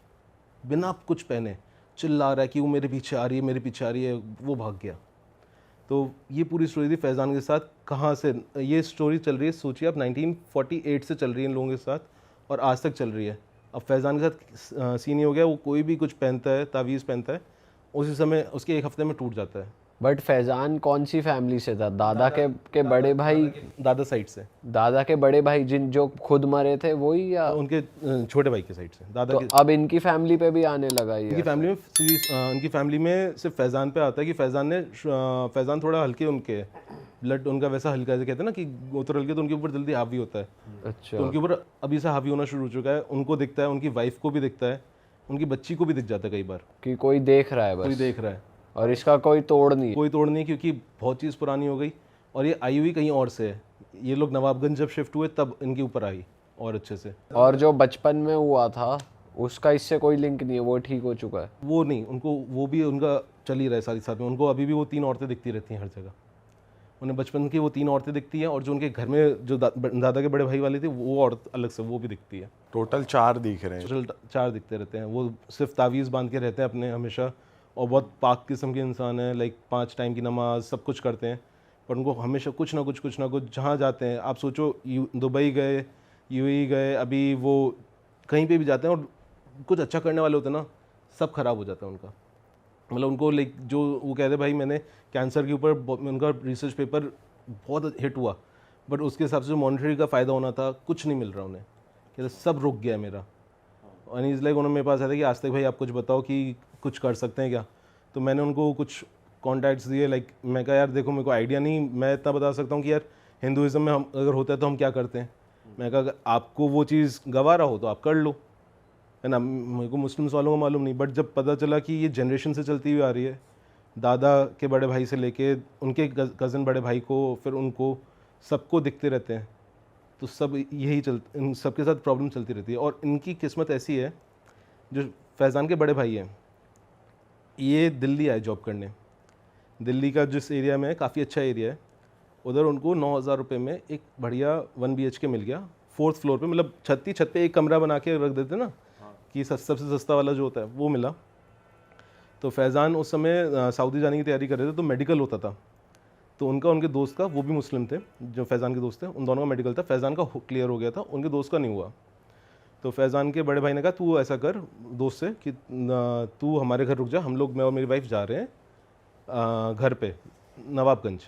Speaker 6: बिना कुछ पहने, चिल्ला रहा है कि वो मेरे पीछे आ रही है, मेरे पीछे आ रही है, वो भाग गया। तो ये पूरी स्टोरी थी फैज़ान के साथ। कहाँ से ये स्टोरी चल रही है, सोचिए आप 1948 से चल रही है इन लोगों के साथ और आज तक चल रही है। अब फैज़ान के साथ सीन ये हो गया, वो कोई भी कुछ पहनता है, तावीज़ पहनता है, उसी समय उसके 1 हफ्ते में टूट जाता है।
Speaker 2: बट फैजान कौन सी फैमिली से था? दादा के बड़े भाई,
Speaker 6: दादा साइड से,
Speaker 2: दादा के बड़े भाई जिन जो खुद मरे थे वही, या
Speaker 6: उनके छोटे भाई के साइड से दादा
Speaker 2: तो
Speaker 6: के।
Speaker 2: अब इनकी फैमिली पे भी आने लगा ये?
Speaker 6: उनकी फैमिली में सिर्फ फैज़ान पे आता है कि फैज़ान थोड़ा हल्के, उनके ब्लड उनका वैसा हल्का, जैसे कहते हैं ना कि गोत्र हल्के, तो उनके ऊपर जल्दी हावी होता है।
Speaker 2: अच्छा,
Speaker 6: तो उनके ऊपर अभी से हावी होना शुरू हो चुका है। उनको दिखता है, उनकी वाइफ को भी दिखता है, उनकी बच्ची को भी दिख जाता है कई बार,
Speaker 2: कि कोई देख रहा है
Speaker 6: कोई
Speaker 2: बस,
Speaker 6: देख रहा है।
Speaker 2: और इसका कोई तोड़ नहीं है?
Speaker 6: कोई तोड़ नहीं, क्योंकि बहुत चीज़ पुरानी हो गई और ये आई हुई कहीं और से है। ये लोग नवाबगंज जब शिफ्ट हुए तब इनके ऊपर आई और अच्छे से।
Speaker 2: और जो बचपन में हुआ था उसका इससे कोई लिंक नहीं है, वो ठीक हो चुका है?
Speaker 6: वो नहीं, उनको वो भी उनका चल ही रहा है साथ ही साथ में। उनको अभी भी वो 3 औरतें दिखती रहती हैं हर जगह। उन्हें बचपन की वो 3 औरतें दिखती हैं, और जो उनके घर में जो दादा के बड़े भाई वाली थी वो औरत अलग से वो भी दिखती है।
Speaker 4: टोटल 4 दिख रहे हैं।
Speaker 6: टोटल 4 दिखते रहते हैं। वो सिर्फ तावीज़ बांध के रहते हैं अपने हमेशा, और बहुत पाक किस्म के इंसान हैं। लाइक 5 टाइम की नमाज सब कुछ करते हैं, पर उनको हमेशा कुछ ना कुछ जहाँ जाते हैं, आप सोचो दुबई गए, यूएई गए, अभी वो कहीं पे भी जाते हैं और कुछ अच्छा करने वाले होते हैं ना, सब खराब हो जाता है उनका। मतलब उनको लाइक जो वो कहते भाई मैंने कैंसर के ऊपर उनका रिसर्च पेपर बहुत हिट हुआ, बट उसके हिसाब से जो मॉनिटरी का फ़ायदा होना था कुछ नहीं मिल रहा उन्हें, कहते सब रुक गया मेरा। और इज़ लाइक उन्होंने मेरे पास आया था कि आज तक भाई आप कुछ बताओ कि कुछ कर सकते हैं क्या। तो मैंने उनको कुछ कॉन्टैक्ट्स दिए। लाइक मैं कहा यार देखो मेरे को आइडिया नहीं, मैं इतना बता सकता हूँ कि यार हिंदुज़म में हम अगर होता है तो हम क्या करते हैं। मैं कहा अगर आपको वो चीज़ गवारा हो तो आप कर लो, है ना। मेरे को मुस्लिम्स वालों को मालूम नहीं, बट जब पता चला कि ये जनरेशन से चलती हुई आ रही है, दादा के बड़े भाई से लेके उनके कज़न बड़े भाई को, फिर उनको सबको दिखते रहते हैं, तो सब यही इन सबके साथ प्रॉब्लम चलती रहती है। और इनकी किस्मत ऐसी है, जो फैज़ान के बड़े भाई हैं ये दिल्ली आए जॉब करने। दिल्ली का जिस एरिया में है काफ़ी अच्छा एरिया है, उधर उनको 9,000 रुपये में एक बढ़िया 1 BHK मिल गया 4th फ्लोर पे। मतलब छत पे एक कमरा बना के रख देते ना कि सबसे सस्ता वाला जो होता है वो मिला। तो फैज़ान उस समय सऊदी जाने की तैयारी कर रहे थे, तो मेडिकल होता था, तो उनके दोस्त का, वो भी मुस्लिम थे जो फैज़ान के दोस्त थे, उन दोनों का मेडिकल था। फैज़ान का क्लियर हो गया था, उनके दोस्त का नहीं हुआ। तो फैज़ान के बड़े भाई ने कहा तू ऐसा कर दोस्त से कि तू हमारे घर रुक जा, हम लोग मैं और मेरी वाइफ जा रहे हैं घर पे नवाबगंज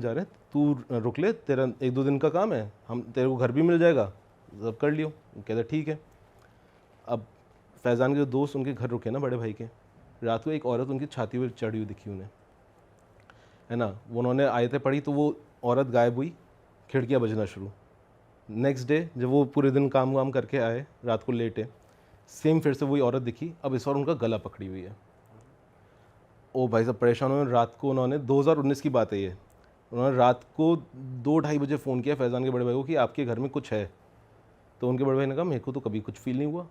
Speaker 6: जा रहे हैं, तू रुक ले, तेरा 1-2 दिन का काम है, हम तेरे को घर भी मिल जाएगा, सब कर लियो। कहते ठीक है। अब फैज़ान के जो दोस्त उनके घर रुके ना बड़े भाई के, रात को एक औरत उनकी छाती पर चढ़ी हुई दिखी उन्हें, है ना। उन्होंने आयतें पढ़ी तो वो औरत गायब हुई, खिड़कियाँ बजना शुरू। नेक्स्ट डे जब वो पूरे दिन काम वाम करके आए, रात को लेटे, सेम फिर से वही औरत दिखी, अब इस बार उनका गला पकड़ी हुई है। ओ भाई साहब परेशान हुए। रात को उन्होंने 2019 की बात है ये, उन्होंने रात को 2-2:30 बजे फ़ोन किया फैज़ान के बड़े भाई को कि आपके घर में कुछ है। तो उनके बड़े भाई ने कहा मेरे को तो कभी कुछ फील नहीं हुआ,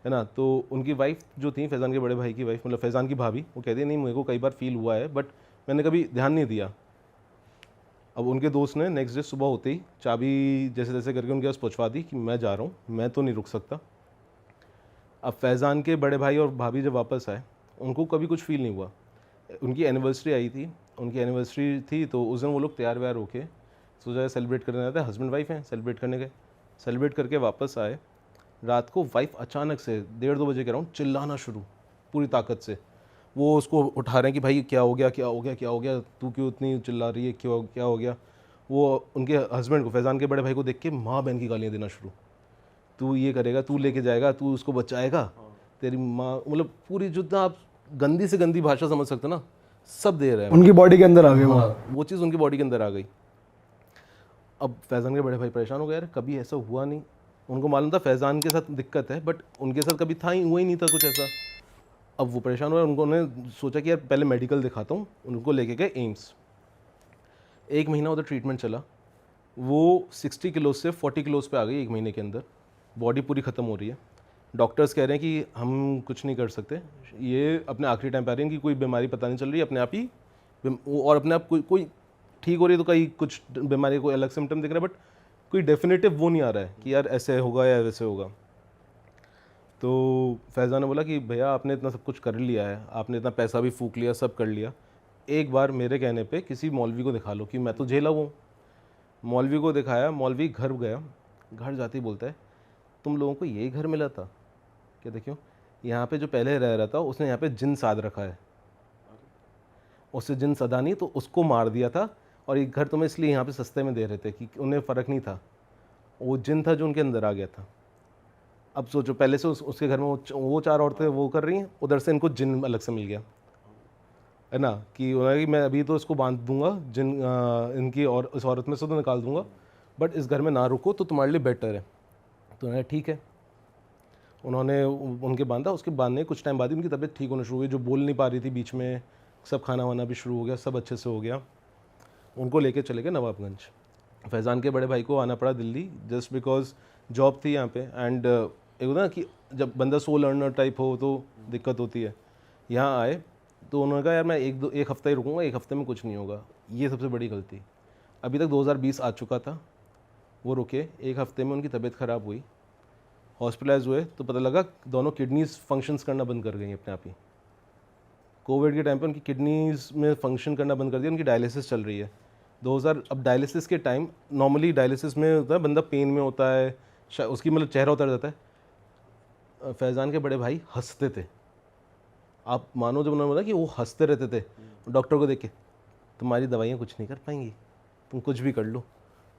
Speaker 6: है ना। तो उनकी वाइफ जो थी फैज़ान के बड़े भाई की वाइफ, मतलब फैज़ान की भाभी, वो कहती है नहीं मेरे को कई बार फील हुआ है, बट मैंने कभी ध्यान नहीं दिया। अब उनके दोस्त ने नेक्स्ट डे सुबह होते ही चाबी जैसे तैसे करके उनके पास पहुँचवा दी कि मैं जा रहा हूँ, मैं तो नहीं रुक सकता। अब फैज़ान के बड़े भाई और भाभी जब वापस आए, उनको कभी कुछ फील नहीं हुआ। उनकी एनिवर्सरी आई थी, उनकी एनिवर्सरी थी, तो उस दिन वो लोग तैयार व्यार होके सोचा सेलिब्रेट करने जाते हैं, हस्बैंड वाइफ हैं, सेलिब्रेट करने गए। सेलिब्रेट करके वापस आए, रात को वाइफ अचानक से 1:30-2 बजे के अराउंड चिल्लाना शुरू पूरी ताकत से। वो उसको उठा रहे हैं कि भाई क्या हो गया, तू क्यों इतनी चिल्ला रही है, क्या हो गया। वो उनके हस्बैंड को, फैज़ान के बड़े भाई को देख के माँ बहन की गालियाँ देना शुरू, तू ये करेगा, तू लेके जाएगा, तू उसको बचाएगा, तेरी माँ, मतलब पूरी जितना आप गंदी से गंदी भाषा समझ सकते ना, सब दे रहे हैं।
Speaker 3: उनकी बॉडी के अंदर आ गए
Speaker 6: वो चीज़ उनकी बॉडी के अंदर आ गई। अब फैज़ान के बड़े भाई परेशान हो गए, यार कभी ऐसा हुआ नहीं। उनको मालूम था फैज़ान के साथ दिक्कत है, बट उनके साथ कभी हुआ ही नहीं था कुछ ऐसा। अब वो परेशान हुए, उन्होंने सोचा कि यार पहले मेडिकल दिखाता हूँ। उनको लेके गए एम्स। 1 महीना उधर ट्रीटमेंट चला। वो 60 किलो से 40 किलोज़ पे आ गई 1 महीने के अंदर, बॉडी पूरी ख़त्म हो रही है। डॉक्टर्स कह रहे हैं कि हम कुछ नहीं कर सकते, ये अपने आखिरी टाइम पे आ रही है, इनकी कोई बीमारी पता नहीं चल रही, अपने आप ही और अपने आप कोई ठीक हो रही है, तो कहीं कुछ बीमारी कोई अलग सिम्टम दिख रहा है, बट कोई डेफिनेटिव वो नहीं आ रहा है कि यार ऐसे होगा या वैसे होगा। तो फैज़ान ने बोला कि भैया आपने इतना सब कुछ कर लिया है, आपने इतना पैसा भी फूक लिया, सब कर लिया, एक बार मेरे कहने पे किसी मौलवी को दिखा लो कि मैं तो झेला हूँ। मौलवी को दिखाया, मौलवी घर गया, घर जाते ही बोलता है तुम लोगों को यही घर मिला था क्या? देखियो यहाँ पे जो पहले रह रहा था उसने यहाँ पे जिन साध रखा है, उससे जिन सदा नहीं तो उसको मार दिया था, और ये घर तुम्हें इसलिए यहाँ पे सस्ते में दे रहे थे कि उन्हें फ़र्क नहीं था, वो जिन था जो उनके अंदर आ गया था। अब सोचो पहले से उसके घर में वो 4 औरतें वो कर रही हैं, उधर से इनको जिन अलग से मिल गया है ना, कि उन्होंने कि मैं अभी तो इसको बांध दूंगा जिन इनकी, और इस औरत में से तो निकाल दूंगा, बट इस घर में ना रुको तो तुम्हारे लिए बेटर है। तो उन्होंने ठीक है, उन्होंने उनके बांधा, उसके बांधने कुछ टाइम बाद ही उनकी तबीयत ठीक होना शुरू हुई, जो बोल नहीं पा रही थी बीच में, सब खाना वाना भी शुरू हो गया, सब अच्छे से हो गया। उनको लेके चले गए नवाबगंज। फैज़ान के बड़े भाई को आना पड़ा दिल्ली जस्ट बिकॉज जॉब थी यहाँ पे, एंड एक होता ना कि जब बंदा सोल लर्नर टाइप हो तो दिक्कत होती है। यहाँ आए तो उन्होंने कहा यार मैं एक हफ़्ता ही रुकूंगा, एक हफ़्ते में कुछ नहीं होगा। ये सबसे बड़ी गलती। अभी तक 2020 आ चुका था, वो रुके, एक हफ़्ते में उनकी तबीयत ख़राब हुई, हॉस्पिटलाइज हुए तो पता लगा दोनों किडनीज फंक्शंस करना बंद कर गई अपने आप ही। कोविड के टाइम पे उनकी किडनीज में फंक्शन करना बंद कर दिया, उनकी डायलिसिस चल रही है। 2000 अब डायलिसिस के टाइम नॉर्मली डायलिसिस में होता है बंदा पेन में होता है, उसकी मतलब चेहरा उतर जाता है। फैज़ान के बड़े भाई हंसते थे, आप मानो जब उन्होंने बोला कि वो हंसते रहते थे डॉक्टर को देख के, तुम्हारी दवाइयाँ कुछ नहीं कर पाएंगी, तुम कुछ भी कर लो।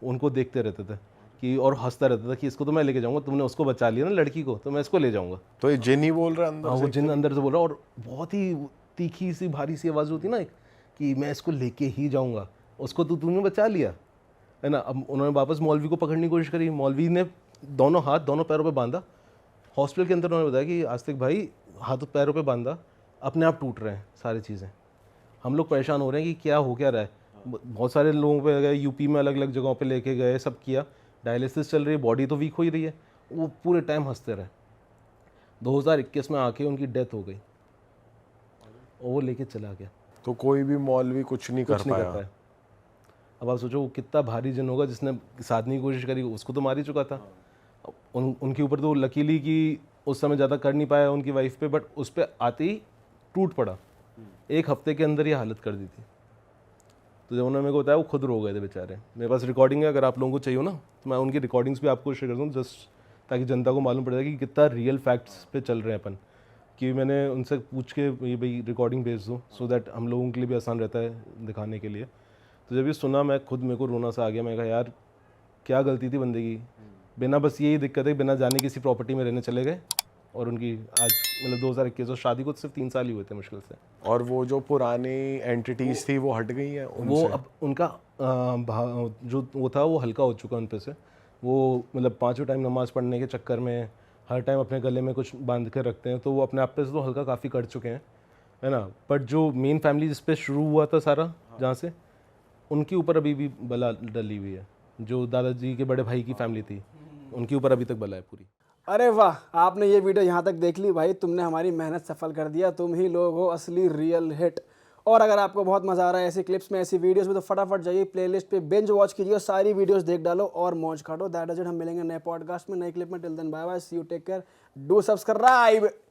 Speaker 6: उनको देखते रहते थे कि, और हंसता रहता था कि इसको तो मैं लेके जाऊंगा, तुमने उसको बचा लिया ना लड़की को, तो मैं इसको ले जाऊंगा।
Speaker 4: तो ये जिन ही बोल रहा है अंदर
Speaker 6: हाँ,
Speaker 4: से?
Speaker 6: वो जिन अंदर से बोल रहा, और बहुत ही तीखी सी भारी सी आवाज़ होती ना एक, कि मैं इसको लेके ही जाऊंगा, उसको तो तूने बचा लिया है ना। अब उन्होंने वापस मौलवी को पकड़ने की कोशिश करी, मौलवी ने दोनों हाथ दोनों पैरों पे बांधा। हॉस्पिटल के अंदर उन्होंने बताया कि आस्तिक भाई हाथों पैरों पे बांधा, अपने आप टूट रहे हैं सारी चीज़ें, हम लोग परेशान हो रहे हैं कि क्या हो क्या रहा है। बहुत सारे लोगों पे गए, यूपी में अलग अलग जगहों पे लेके गए, सब किया, डायलिसिस चल रही है, बॉडी तो वीक हो ही रही है, वो पूरे टाइम हंसते रहे। 2021 में आके उनकी डेथ हो गई और वो लेके चला गया।
Speaker 4: तो कोई भी मौलवी कुछ नहीं कर पाया।
Speaker 6: अब आप सोचो वो कितना भारी जन होगा, जिसने साधने की कोशिश करी, उसको तो मार ही चुका था। उनके ऊपर तो लकीली कि उस समय ज़्यादा कर नहीं पाया उनकी वाइफ पे, बट उस पर आते ही टूट पड़ा, एक हफ्ते के अंदर ही हालत कर दी थी। तो जब उन्होंने मेरे को बताया वो खुद रो गए थे बेचारे। मेरे पास रिकॉर्डिंग है, अगर आप लोगों को चाहिए हो ना तो मैं उनकी रिकॉर्डिंग्स भी आपको शेयर कर दूँ, जस्ट ताकि जनता को मालूम पड़ जाए कि कितना रियल फैक्ट्स पे चल रहे हैं अपन। कि मैंने उनसे पूछ के ये भाई रिकॉर्डिंग भेज दूँ, सो दैट हम लोगों के लिए भी आसान रहता है दिखाने के लिए। तो जब ये सुना मैं खुद, मेरे को रोना सा आ गया। मैं कहा यार क्या गलती थी बंदे की, बिना बस यही दिक्कत है, बिना जाने किसी प्रॉपर्टी में रहने चले गए, और उनकी आज मतलब 2021 और शादी को सिर्फ 3 साल ही हुए थे मुश्किल से।
Speaker 4: और वो जो पुरानी एंटिटीज थी वो हट गई हैं
Speaker 6: वो अब उनका जो वो था वो हल्का हो चुका उन पे से। वो मतलब 5 टाइम नमाज़ पढ़ने के चक्कर में हर टाइम अपने गले में कुछ बांध कर रखते हैं, तो वो अपने आप पे से तो हल्का काफ़ी कर चुके हैं, है ना। बट जो मेन फैमिली जिस पे शुरू हुआ था सारा, जहाँ से, उनके ऊपर अभी भी बला डली हुई है। जो दादाजी के बड़े भाई की फैमिली थी, उनके ऊपर अभी तक बला है पूरी।
Speaker 3: अरे वाह, आपने ये वीडियो यहाँ तक देख ली भाई, तुमने हमारी मेहनत सफल कर दिया, तुम ही लोग हो असली रियल हिट। और अगर आपको बहुत मज़ा आ रहा है ऐसी क्लिप्स में, ऐसी वीडियोस में, तो फटाफट जाइए प्लेलिस्ट पे बिंज वॉच कीजिए और सारी वीडियोस देख डालो और मौज काटो। That is it. हम मिलेंगे नए पॉडकास्ट में, नए क्लिप में। Till then bye bye, see you, take care, do subscribe.